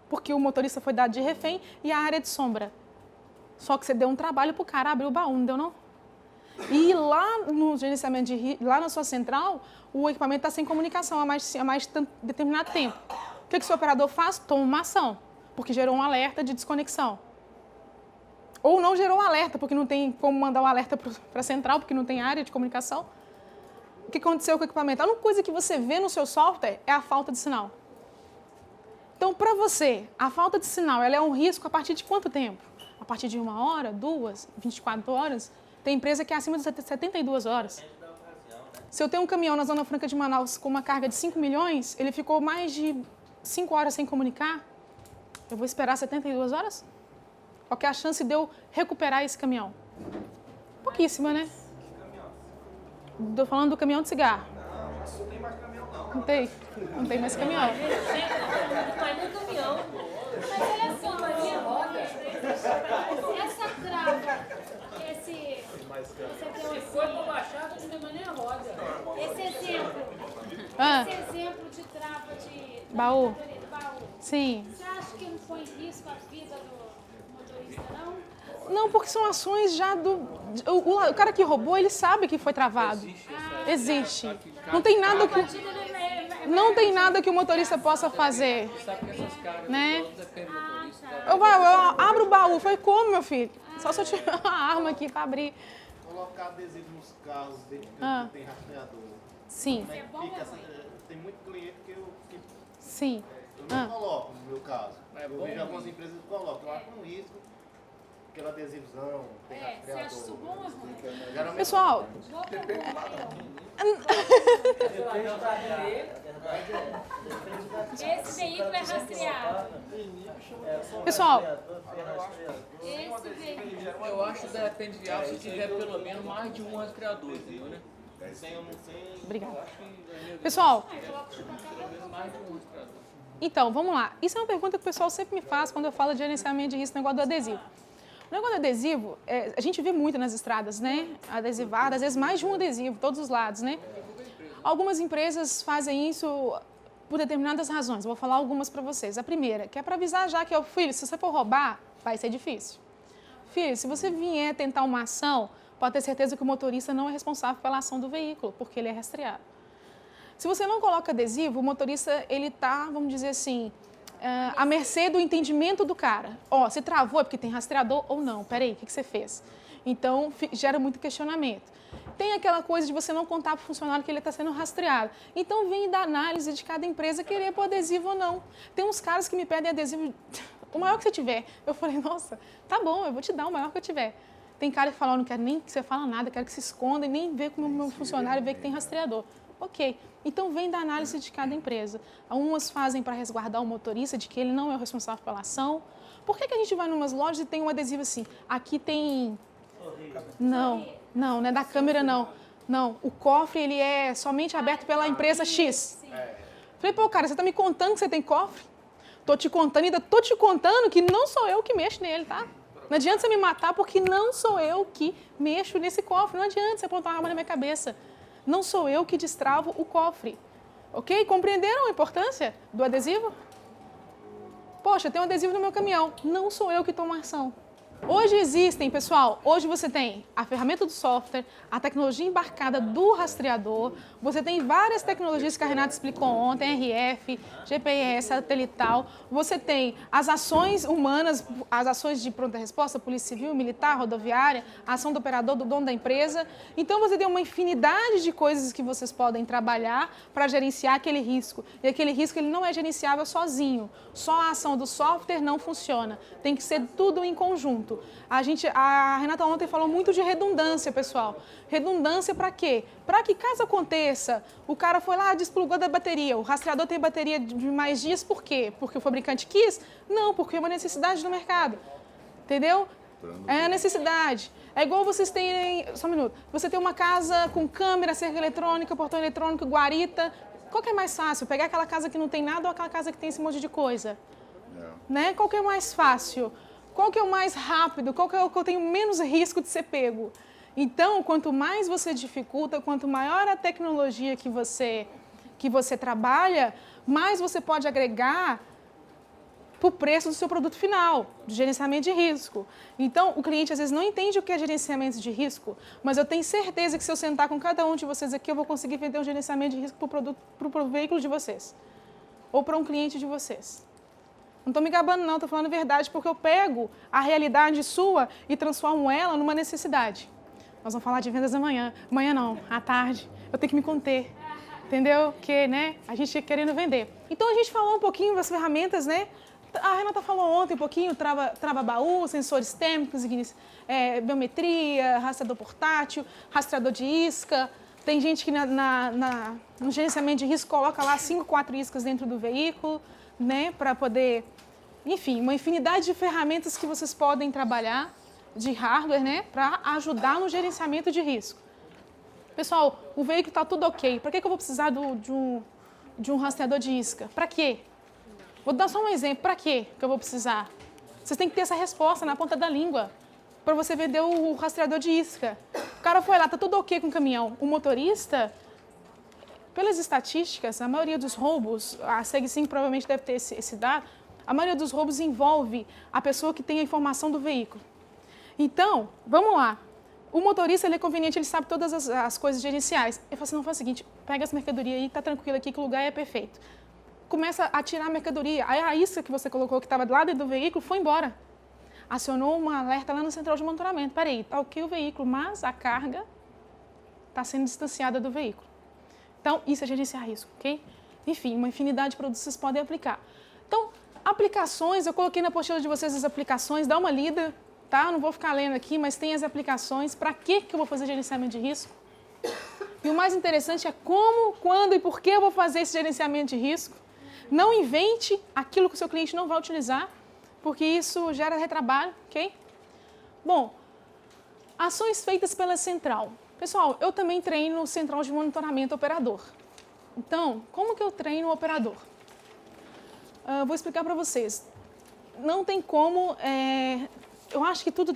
Porque o motorista foi dado de refém e a área de sombra. Só que você deu um trabalho para o cara abrir o baú, não deu não? E lá no gerenciamento de risco, lá na sua central, o equipamento está sem comunicação há mais determinado tempo. O que o seu operador faz? Toma uma ação, porque gerou um alerta de desconexão. Ou não gerou um alerta, porque não tem como mandar um alerta para a central, porque não tem área de comunicação. O que aconteceu com o equipamento? A única coisa que você vê no seu software é a falta de sinal. Então, para você, a falta de sinal ela é um risco a partir de quanto tempo? A partir de 1 hora, 2, 24 horas? Tem empresa que é acima de 72 horas. Se eu tenho um caminhão na Zona Franca de Manaus com uma carga de 5 milhões, ele ficou mais de 5 horas sem comunicar, eu vou esperar 72 horas? Qual que é a chance de eu recuperar esse caminhão? Pouquíssima, né? Estou falando do caminhão de cigarro. Não tem mais caminhão, não. Não tem? Não tem mais caminhão. Mas no caminhão. Mas olha só, essa trava, esse Foi pra baixar, não tem mais nem a roda. Ah, esse exemplo de trava de Baú. de baú. sim. Você acha que não põe em risco a vida do motorista, não? Não, porque são ações já do... O cara que roubou, ele sabe que foi travado. Existe. Não tem nada que... Não tem nada que o motorista possa fazer, Sabe que essas cargas né? todas dependem do motorista. Eu abro o baú. Foi como, meu filho? Só se eu tiver uma arma aqui para abrir. Colocar adesivo nos carros dentro Ah. que tem rastreador. Sim, Como é que fica tem muito cliente que sim. eu não coloco, no meu caso. É Eu bom vejo algumas mesmo. empresas que colocam. Eu acho um risco, aquele adesivão, tem Você rastreador. acha isso bom ou ruim? Geralmente, Pessoal, Esse veículo é rastreado. pessoal, Esse veículo. Eu acho que depende de algo se tiver pelo menos mais de um rastreador, entendeu, né? sem ou não sem. obrigada. Acho que Pessoal, pelo menos mais de um rastreador. então, vamos lá. Isso é uma pergunta que o pessoal sempre me faz quando eu falo de gerenciamento de risco, negócio do adesivo. O negócio do adesivo, a gente vê muito nas estradas, né? Adesivado, às vezes mais de um adesivo, todos os lados, né? Algumas empresas fazem isso por determinadas razões. Eu vou falar algumas para vocês. A primeira, que é para avisar já que é o filho, se você for roubar, vai ser difícil. Filho, se você vier tentar uma ação, pode ter certeza que o motorista não é responsável pela ação do veículo, porque ele é rastreado. Se você não coloca adesivo, o motorista, ele tá, vamos dizer assim, à mercê do entendimento do cara. Ó, se travou é porque tem rastreador ou não? Peraí, o que você fez? Então, gera muito questionamento. Tem aquela coisa de você não contar para o funcionário que ele está sendo rastreado. Então, vem da análise de cada empresa querer pôr adesivo ou não. Tem uns caras que me pedem adesivo, o maior que você tiver. Eu falei, nossa, tá bom, eu vou te dar o maior que eu tiver. Tem cara que fala, eu não quero nem que você fale nada, quero que se esconda e nem ver como o meu funcionário vê que tem rastreador. Ok, então vem da análise de cada empresa. Umas fazem para resguardar o motorista de que ele não é o responsável pela ação. Por que a gente vai em umas lojas e tem um adesivo assim? Aqui tem... Não é da câmera, não. Não, o cofre ele é somente aberto pela empresa X. Falei, pô, cara, você está me contando que você tem cofre? Tô te contando, ainda tô te contando que não sou eu que mexo nele, tá? Não adianta você me matar porque não sou eu que mexo nesse cofre. Não adianta você apontar uma arma na minha cabeça. Não sou eu que destravo o cofre. Ok? Compreenderam a importância do adesivo? Poxa, tem um adesivo no meu caminhão. Não sou eu que tomo ação. Hoje existem, pessoal, hoje você tem a ferramenta do software, a tecnologia embarcada do rastreador, você tem várias tecnologias que a Renata explicou ontem, RF, GPS, satelital, você tem as ações humanas, as ações de pronta resposta, polícia civil, militar, rodoviária, a ação do operador, do dono da empresa. Então você tem uma infinidade de coisas que vocês podem trabalhar para gerenciar aquele risco. E aquele risco ele não é gerenciável sozinho, só a ação do software não funciona, tem que ser tudo em conjunto. A Renata ontem falou muito de redundância, pessoal. Redundância para quê? Para que caso aconteça, o cara foi lá, desplugou da bateria, o rastreador tem bateria de mais dias, por quê? Porque o fabricante quis? Não, porque é uma necessidade do mercado. Entendeu? É a necessidade. É igual vocês terem... Só um minuto. Você tem uma casa com câmera, cerca eletrônica, portão eletrônico, guarita. Qual que é mais fácil? Pegar aquela casa que não tem nada ou aquela casa que tem esse monte de coisa? Né? Qual que é mais fácil? Qual que é o mais rápido? Qual que é o que eu tenho menos risco de ser pego? Então, quanto mais você dificulta, quanto maior a tecnologia que você trabalha, mais você pode agregar para o preço do seu produto final, de gerenciamento de risco. Então, o cliente às vezes não entende o que é gerenciamento de risco, mas eu tenho certeza que se eu sentar com cada um de vocês aqui, eu vou conseguir vender um gerenciamento de risco para o veículo de vocês, ou para um cliente de vocês. Não estou me gabando, não, estou falando a verdade, porque eu pego a realidade sua e transformo ela numa necessidade. Nós vamos falar de vendas amanhã. Amanhã não, à tarde. Eu tenho que me conter, entendeu? Porque, né, a gente querendo vender. Então, a gente falou um pouquinho das ferramentas, né? A Renata falou ontem um pouquinho, trava-baú, sensores térmicos, biometria, rastreador portátil, rastreador de isca. Tem gente que no gerenciamento de risco coloca lá 5, 4 iscas dentro do veículo, né, para poder, enfim, uma infinidade de ferramentas que vocês podem trabalhar de hardware, né, para ajudar no gerenciamento de risco. Pessoal, o veículo está tudo ok. Para que eu vou precisar de um rastreador de isca? Para quê? Vou dar só um exemplo. Para quê que eu vou precisar? Vocês têm que ter essa resposta na ponta da língua para você vender o rastreador de isca. O cara foi lá, tá tudo ok com o caminhão. O motorista, pelas estatísticas, a maioria dos roubos, a SEG5 provavelmente deve ter esse dado, a maioria dos roubos envolve a pessoa que tem a informação do veículo. Então, vamos lá. O motorista, ele é conveniente, ele sabe todas as coisas gerenciais. Ele fala assim, não, faz o seguinte, pega essa mercadoria aí, tá tranquilo aqui, que o lugar é perfeito. Começa a tirar a mercadoria. Aí a isca que você colocou, que estava lá dentro do veículo, foi embora. Acionou um alerta lá na central de monitoramento. Peraí, tá ok o veículo, mas a carga está sendo distanciada do veículo. Então, isso é gerenciar risco, ok? Enfim, uma infinidade de produtos vocês podem aplicar. Então, aplicações, eu coloquei na apostila de vocês as aplicações, dá uma lida, tá? Não vou ficar lendo aqui, mas tem as aplicações. Para que eu vou fazer gerenciamento de risco? E o mais interessante é como, quando e por que eu vou fazer esse gerenciamento de risco. Não invente aquilo que o seu cliente não vai utilizar, porque isso gera retrabalho, ok? Bom, ações feitas pela central. Pessoal, eu também treino central de monitoramento operador. Então, como que eu treino o operador? Vou explicar para vocês. Não tem como... eu acho que tudo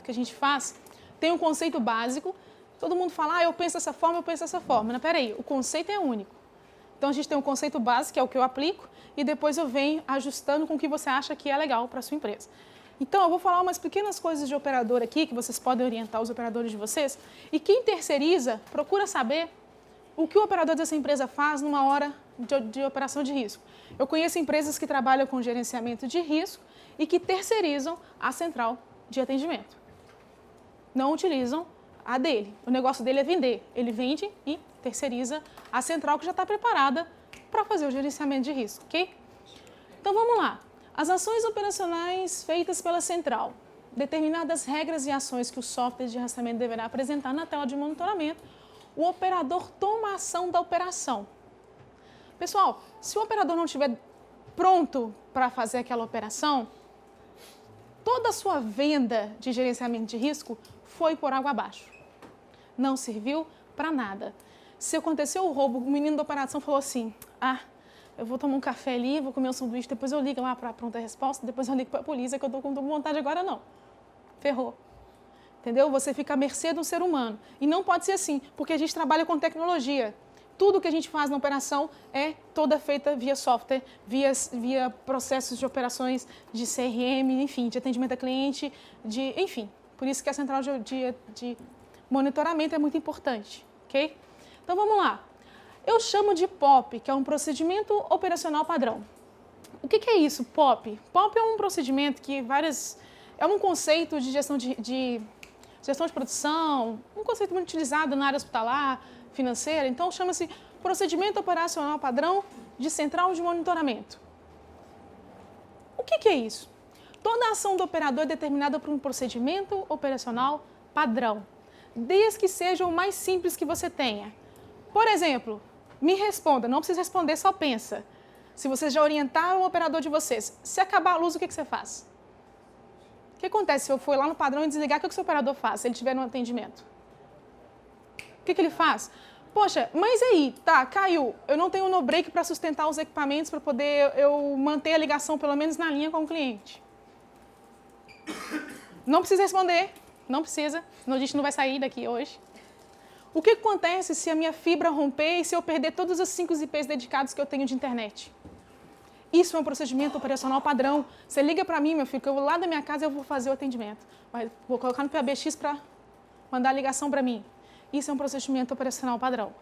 que a gente faz tem um conceito básico. Todo mundo fala, eu penso dessa forma, eu penso dessa forma. Não, peraí, o conceito é único. Então, a gente tem um conceito básico, que é o que eu aplico, e depois eu venho ajustando com o que você acha que é legal para a sua empresa. Então, eu vou falar umas pequenas coisas de operador aqui, que vocês podem orientar os operadores de vocês. E quem terceiriza, procura saber o que o operador dessa empresa faz numa hora de operação de risco. Eu conheço empresas que trabalham com gerenciamento de risco e que terceirizam a central de atendimento. Não utilizam a dele. O negócio dele é vender. Ele vende e terceiriza a central que já está preparada para fazer o gerenciamento de risco, ok? Então, vamos lá. As ações operacionais feitas pela central. Determinadas regras e ações que o software de rastreamento deverá apresentar na tela de monitoramento. O operador toma a ação da operação. Pessoal, se o operador não estiver pronto para fazer aquela operação, toda a sua venda de gerenciamento de risco foi por água abaixo. Não serviu para nada. Se aconteceu o roubo, o menino da operação falou assim, eu vou tomar um café ali, vou comer um sanduíche, depois eu ligo lá para a pronta resposta, depois eu ligo para a polícia, que eu estou com vontade agora, não. Ferrou. Entendeu? Você fica à mercê de um ser humano. E não pode ser assim, porque a gente trabalha com tecnologia. Tudo que a gente faz na operação é toda feita via software, via processos de operações de CRM, enfim, de atendimento a cliente, enfim. Por isso que a central de monitoramento é muito importante, ok? Então, vamos lá. Eu chamo de POP, que é um procedimento operacional padrão. O que é isso, POP? POP é um procedimento que é um conceito de gestão de produção, um conceito muito utilizado na área hospitalar, financeira. Então, chama-se procedimento operacional padrão de central de monitoramento. O que é isso? Toda ação do operador é determinada por um procedimento operacional padrão, desde que seja o mais simples que você tenha. Por exemplo, me responda, não precisa responder, só pensa. Se vocês já orientaram o operador de vocês, se acabar a luz, o que você faz? O que acontece se eu for lá no padrão e desligar, o que o seu operador faz, se ele estiver no atendimento? O que ele faz? Poxa, mas aí, caiu, eu não tenho no-break para sustentar os equipamentos para poder eu manter a ligação, pelo menos na linha com o cliente. Não precisa responder, não precisa, senão a gente não vai sair daqui hoje. O que acontece se a minha fibra romper e se eu perder todos os 5 IPs dedicados que eu tenho de internet? Isso é um procedimento operacional padrão. Você liga para mim, meu filho, que eu vou lá da minha casa e eu vou fazer o atendimento. Vou colocar no PABX para mandar a ligação para mim. Isso é um procedimento operacional padrão.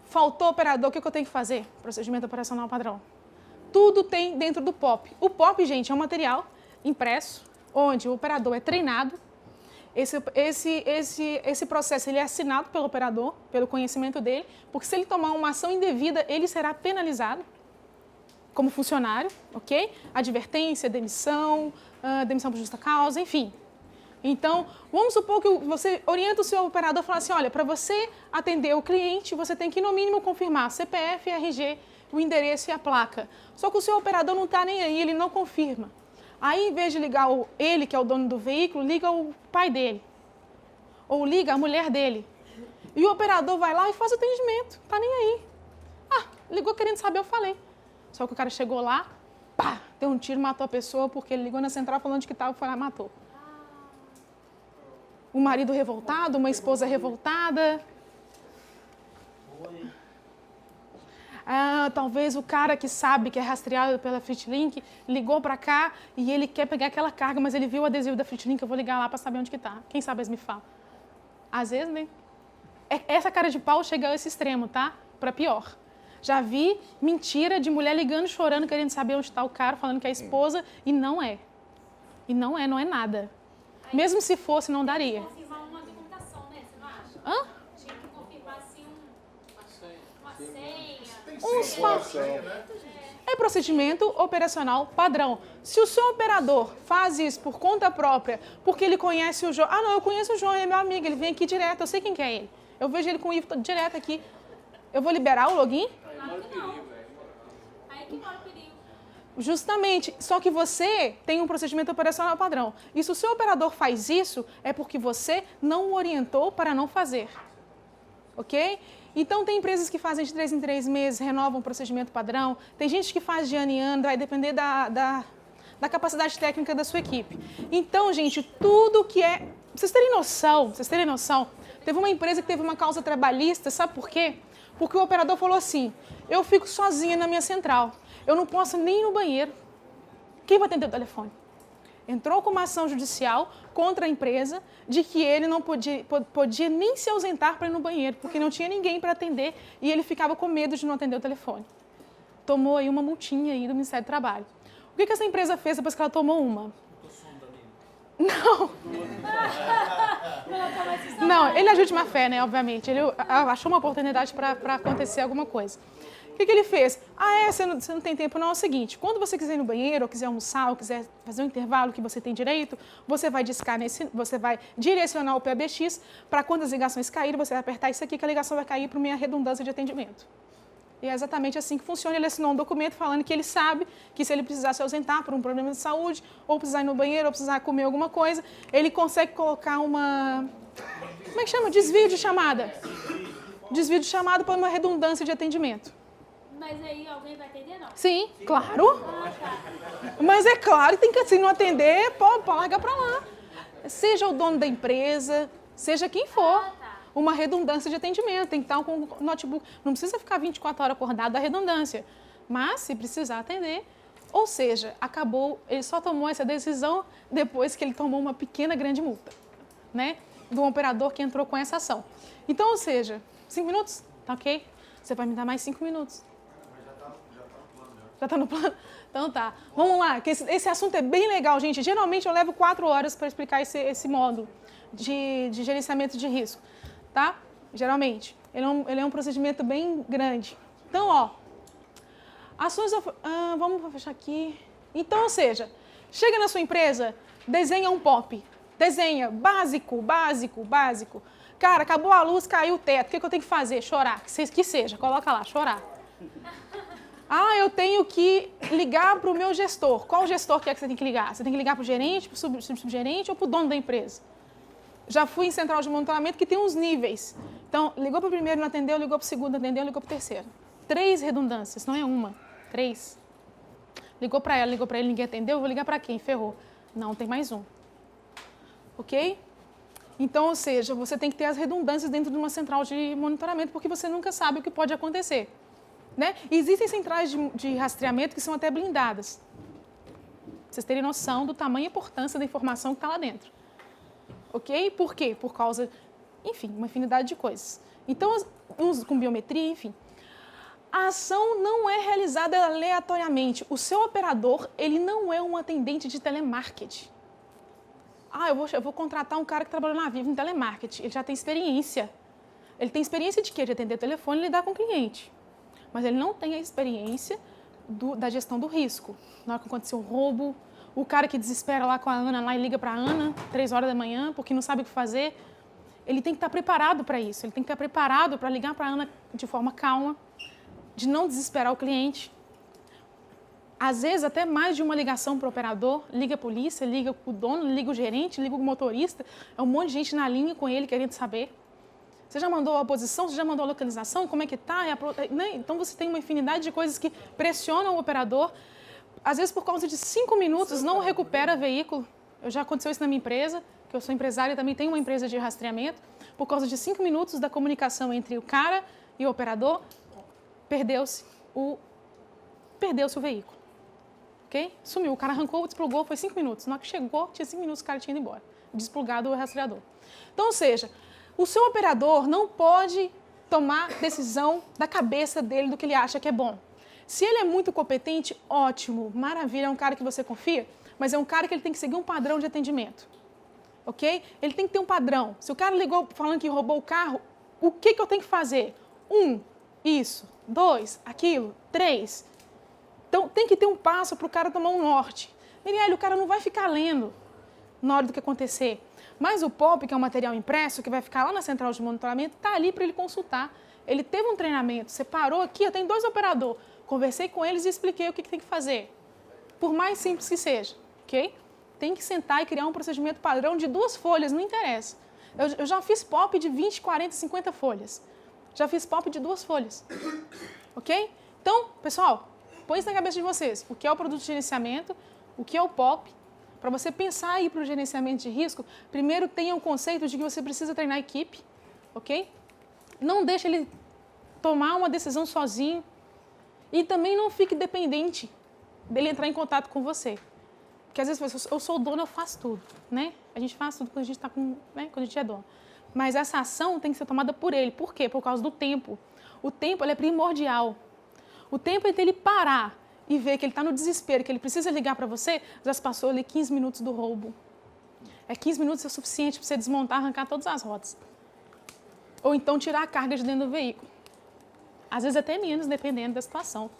Faltou operador, o que eu tenho que fazer? Procedimento operacional padrão. Tudo tem dentro do POP. O POP, gente, é um material impresso, onde o operador é treinado. Esse processo ele é assinado pelo operador, pelo conhecimento dele, porque se ele tomar uma ação indevida, ele será penalizado como funcionário, ok? Advertência, demissão, demissão por justa causa, enfim. Então, vamos supor que você orienta o seu operador e fala assim, olha, para você atender o cliente, você tem que, no mínimo, confirmar CPF, RG, o endereço e a placa. Só que o seu operador não está nem aí, ele não confirma. Aí, em vez de ligar ele, que é o dono do veículo, liga o pai dele. Ou liga a mulher dele. E o operador vai lá e faz o atendimento. Tá nem aí. Ah, ligou querendo saber, eu falei. Só que o cara chegou lá, pá, deu um tiro, matou a pessoa, porque ele ligou na central falando de que estava, foi lá e matou. Um marido revoltado, uma esposa revoltada. Ah, talvez o cara que sabe que é rastreado pela FitLink ligou para cá e ele quer pegar aquela carga, mas ele viu o adesivo da FitLink, eu vou ligar lá para saber onde que tá. Quem sabe eles me falam. Às vezes, né? Essa cara de pau chega a esse extremo, tá? Para pior. Já vi mentira de mulher ligando, chorando, querendo saber onde está o cara, falando que é a esposa, e não é. E não é nada. Mesmo se fosse, não daria. Confirmar uma documentação, né? Você não acha? Hã? Tinha que confirmar, assim, uma senha. É procedimento operacional padrão. Se o seu operador faz isso por conta própria, porque ele conhece o João... Ah, não, eu conheço o João, ele é meu amigo, ele vem aqui direto, eu sei quem que é ele. Eu vejo ele com o Ivo direto aqui. Eu vou liberar o login? Claro que não. Aí que mora o perigo. Justamente, só que você tem um procedimento operacional padrão. E se o seu operador faz isso, é porque você não o orientou para não fazer. Ok? Então, tem empresas que fazem de 3 em 3 meses, renovam o procedimento padrão. Tem gente que faz de ano em ano, vai depender da capacidade técnica da sua equipe. Então, gente, tudo que é... Pra vocês terem noção, teve uma empresa que teve uma causa trabalhista, sabe por quê? Porque o operador falou assim, eu fico sozinha na minha central, eu não posso nem ir no banheiro. Quem vai atender o telefone? Entrou com uma ação judicial contra a empresa de que ele não podia nem se ausentar para ir no banheiro, porque não tinha ninguém para atender e ele ficava com medo de não atender o telefone. Tomou aí uma multinha aí do Ministério do Trabalho. O que essa empresa fez depois que ela tomou uma? Não. Não, ele agiu de má fé, né, obviamente. Ele achou uma oportunidade para acontecer alguma coisa. O que ele fez? Você não tem tempo, não. É o seguinte, quando você quiser ir no banheiro, ou quiser almoçar, ou quiser fazer um intervalo que você tem direito, você vai discar você vai direcionar o PABX para quando as ligações caírem, você vai apertar isso aqui que a ligação vai cair para minha redundância de atendimento. E é exatamente assim que funciona. Ele assinou um documento falando que ele sabe que se ele precisar se ausentar por um problema de saúde, ou precisar ir no banheiro, ou precisar comer alguma coisa, ele consegue colocar uma... Como é que chama? Desvio de chamada. Desvio de chamada para uma redundância de atendimento. Mas aí alguém vai atender, não? Sim, claro. Ah, tá. Mas é claro que se não atender, pode largar para lá. Seja o dono da empresa, seja quem for. Uma redundância de atendimento, tem que estar com o notebook. Não precisa ficar 24 horas acordado da redundância. Mas, se precisar atender, ou seja, acabou, ele só tomou essa decisão depois que ele tomou uma pequena, grande multa, né? Do operador que entrou com essa ação. Então, ou seja, 5 minutos? Tá ok? Você vai me dar mais 5 minutos. Já está no plano? Então tá. Vamos lá, que esse assunto é bem legal, gente. Geralmente eu levo 4 horas para explicar esse módulo de gerenciamento de risco. Tá? Geralmente. Ele é um procedimento bem grande. Então, ó, ações... vamos fechar aqui. Então, ou seja, chega na sua empresa, desenha um POP. Desenha, básico. Cara, acabou a luz, caiu o teto. O que eu tenho que fazer? Chorar. Que seja, coloca lá, chorar. Eu tenho que ligar para o meu gestor. Qual gestor que é que você tem que ligar? Você tem que ligar para o gerente, para o subgerente ou para o dono da empresa? Já fui em central de monitoramento que tem uns níveis. Então, ligou para o primeiro, não atendeu, ligou para o segundo, não atendeu, ligou para o terceiro. 3 redundâncias, não é uma. 3. Ligou para ela, ligou para ele, ninguém atendeu, vou ligar para quem? Ferrou. Não, tem mais um. Ok? Então, ou seja, você tem que ter as redundâncias dentro de uma central de monitoramento, porque você nunca sabe o que pode acontecer. Né? E existem centrais de rastreamento que são até blindadas. Pra vocês terem noção do tamanho e importância da informação que está lá dentro. Ok? Por quê? Por causa, enfim, uma infinidade de coisas. Então, com biometria, enfim. A ação não é realizada aleatoriamente. O seu operador, ele não é um atendente de telemarketing. Eu vou contratar um cara que trabalhou na Vivo em telemarketing. Ele já tem experiência. Ele tem experiência de quê? De atender telefone e lidar com o cliente. Mas ele não tem a experiência da gestão do risco. Na hora que acontecer um roubo, o cara que desespera lá com a Ana lá e liga para a Ana 3 horas da manhã porque não sabe o que fazer. Ele tem que estar preparado para isso. Ele tem que estar preparado para ligar para a Ana de forma calma, de não desesperar o cliente. Às vezes, até mais de uma ligação para o operador, liga a polícia, liga o dono, liga o gerente, liga o motorista. É um monte de gente na linha com ele querendo saber. Você já mandou a posição, você já mandou a localização, como é que está? Né? Então, você tem uma infinidade de coisas que pressionam o operador. Às vezes, por causa de 5 minutos, não recupera veículo. Já aconteceu isso na minha empresa, que eu sou empresária e também tenho uma empresa de rastreamento. Por causa de 5 minutos da comunicação entre o cara e o operador, perdeu-se o veículo. Okay? Sumiu, o cara arrancou, desplugou, foi 5 minutos. Na hora que chegou, tinha 5 minutos, o cara tinha ido embora. Desplugado o rastreador. Então, ou seja, o seu operador não pode tomar decisão da cabeça dele do que ele acha que é bom. Se ele é muito competente, ótimo, maravilha, é um cara que você confia, mas é um cara que ele tem que seguir um padrão de atendimento. Ok? Ele tem que ter um padrão. Se o cara ligou falando que roubou o carro, o que eu tenho que fazer? 1, isso. 2, aquilo. 3. Então, tem que ter um passo para o cara tomar um norte. Mirielle, o cara não vai ficar lendo na hora do que acontecer. Mas o POP, que é um material impresso, que vai ficar lá na central de monitoramento, está ali para ele consultar. Ele teve um treinamento, separou aqui, eu tenho 2 operadores. Conversei com eles e expliquei o que tem que fazer. Por mais simples que seja, ok? Tem que sentar e criar um procedimento padrão de 2 folhas, não interessa. Eu já fiz POP de 20, 40, 50 folhas. Já fiz POP de 2 folhas. Ok? Então, pessoal, põe isso na cabeça de vocês. O que é o produto de gerenciamento, o que é o POP. Para você pensar aí para o gerenciamento de risco, primeiro tenha o conceito de que você precisa treinar a equipe, ok? Não deixe ele tomar uma decisão sozinho e também não fique dependente dele entrar em contato com você. Porque às vezes eu sou dono, eu faço tudo, né? A gente faz tudo quando a gente está com, né? Quando a gente é dono. Mas essa ação tem que ser tomada por ele. Por quê? Por causa do tempo. O tempo ele é primordial. O tempo entre ele parar e ver que ele está no desespero, que ele precisa ligar para você, já se passou ali 15 minutos do roubo. 15 minutos é o suficiente para você desmontar, arrancar todas as rodas. Ou então tirar a carga de dentro do veículo. Às vezes até menos, dependendo da situação.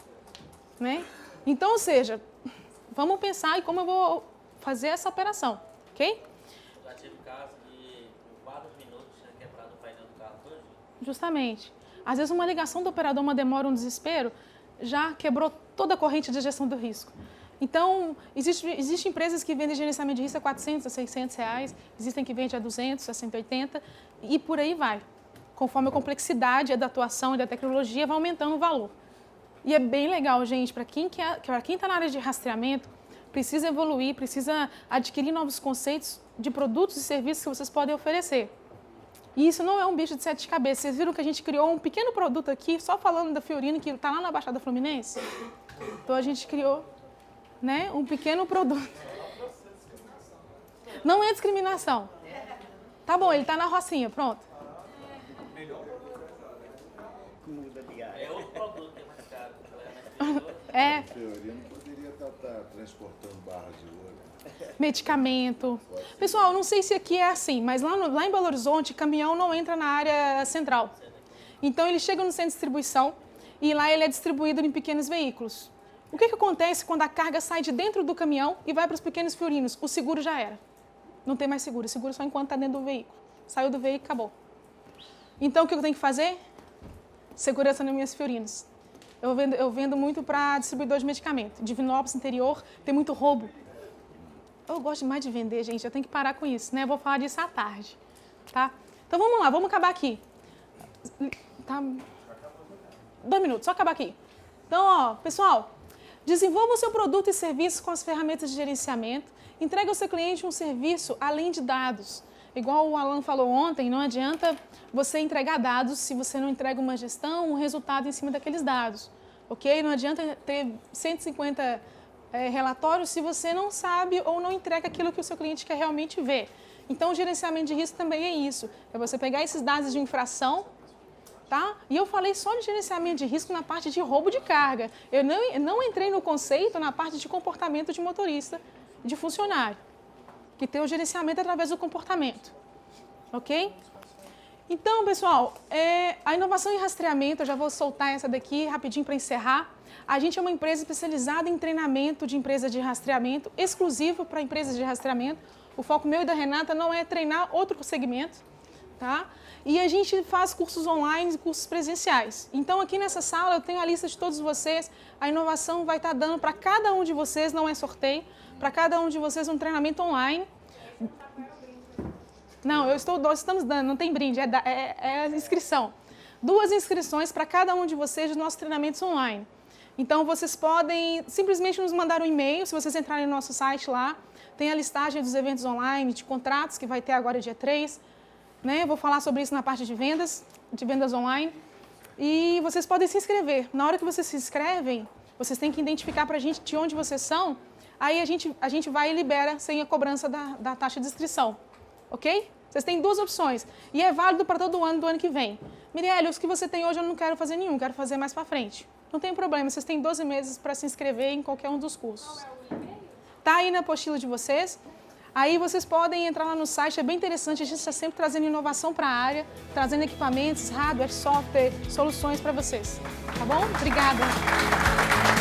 Né? Então, ou seja, vamos pensar em como eu vou fazer essa operação, ok? Já tive caso de, com 4 minutos, tinha quebrado o painel do carro todo. Justamente. Às vezes uma ligação do operador, uma demora, um desespero, já quebrou toda a corrente de gestão do risco. Então, existem empresas que vendem gerenciamento de risco a 400, a 600 reais, existem que vendem a 200, a 180 e por aí vai. Conforme a complexidade da atuação e da tecnologia, vai aumentando o valor. E é bem legal, gente, para quem está na área de rastreamento, precisa evoluir, precisa adquirir novos conceitos de produtos e serviços que vocês podem oferecer. E isso não é um bicho de 7 cabeças. Vocês viram que a gente criou um pequeno produto aqui, só falando da Fiorino, que está lá na Baixada Fluminense? Então, a gente criou, né, um pequeno produto. Não é discriminação. Tá bom, ele está na Rocinha, pronto. É outro produto, tem mais caro. É. A Fiorino poderia estar transportando barras de ouro. Medicamento. Pessoal, não sei se aqui é assim, mas lá em Belo Horizonte, caminhão não entra na área central. Então, ele chega no centro de distribuição e lá ele é distribuído em pequenos veículos. O que acontece quando a carga sai de dentro do caminhão e vai para os pequenos fiorinos? O seguro já era. Não tem mais seguro. O seguro só enquanto está dentro do veículo. Saiu do veículo, acabou. Então, o que eu tenho que fazer? Segurança nas minhas fiorinos. Eu vendo muito para distribuidor de medicamento. Divinópolis, interior, tem muito roubo. Eu gosto demais de vender, gente. Eu tenho que parar com isso, né? Eu vou falar disso à tarde, tá? Então, vamos lá. Vamos acabar aqui. Tá? 2 minutos, só acabar aqui. Então, ó, pessoal, desenvolva o seu produto e serviço com as ferramentas de gerenciamento. Entregue ao seu cliente um serviço além de dados. Igual o Alan falou ontem, não adianta você entregar dados se você não entrega uma gestão, um resultado em cima daqueles dados, ok? Não adianta ter 150 relatórios se você não sabe ou não entrega aquilo que o seu cliente quer realmente ver. Então, o gerenciamento de risco também é isso. É você pegar esses dados de infração, tá? E eu falei só de gerenciamento de risco na parte de roubo de carga. Eu não entrei no conceito na parte de comportamento de motorista, de funcionário, que tem o gerenciamento através do comportamento, ok? Então, pessoal, a inovação em rastreamento, eu já vou soltar essa daqui rapidinho para encerrar. A gente é uma empresa especializada em treinamento de empresas de rastreamento, exclusivo para empresas de rastreamento. O foco meu e da Renata não é treinar outro segmento, tá? E a gente faz cursos online e cursos presenciais. Então, aqui nessa sala, eu tenho a lista de todos vocês. A inovação vai estar dando para cada um de vocês, não é sorteio, para cada um de vocês um treinamento online. Não, nós estamos dando, não tem brinde, é inscrição. 2 inscrições para cada um de vocês dos nossos treinamentos online. Então, vocês podem simplesmente nos mandar um e-mail, se vocês entrarem no nosso site lá, tem a listagem dos eventos online, de contratos, que vai ter agora dia 3, né? Eu vou falar sobre isso na parte de vendas online. E vocês podem se inscrever. Na hora que vocês se inscrevem, vocês têm que identificar para a gente de onde vocês são, aí a gente vai e libera sem a cobrança da taxa de inscrição, ok? Vocês têm 2 opções, e é válido para todo ano do ano que vem. Mirelle, os que você tem hoje eu não quero fazer nenhum, quero fazer mais para frente. Não tem problema, vocês têm 12 meses para se inscrever em qualquer um dos cursos. Tá aí na apostila de vocês. Aí vocês podem entrar lá no site, é bem interessante, a gente está sempre trazendo inovação para a área, trazendo equipamentos, hardware, software, soluções para vocês. Tá bom? Obrigada.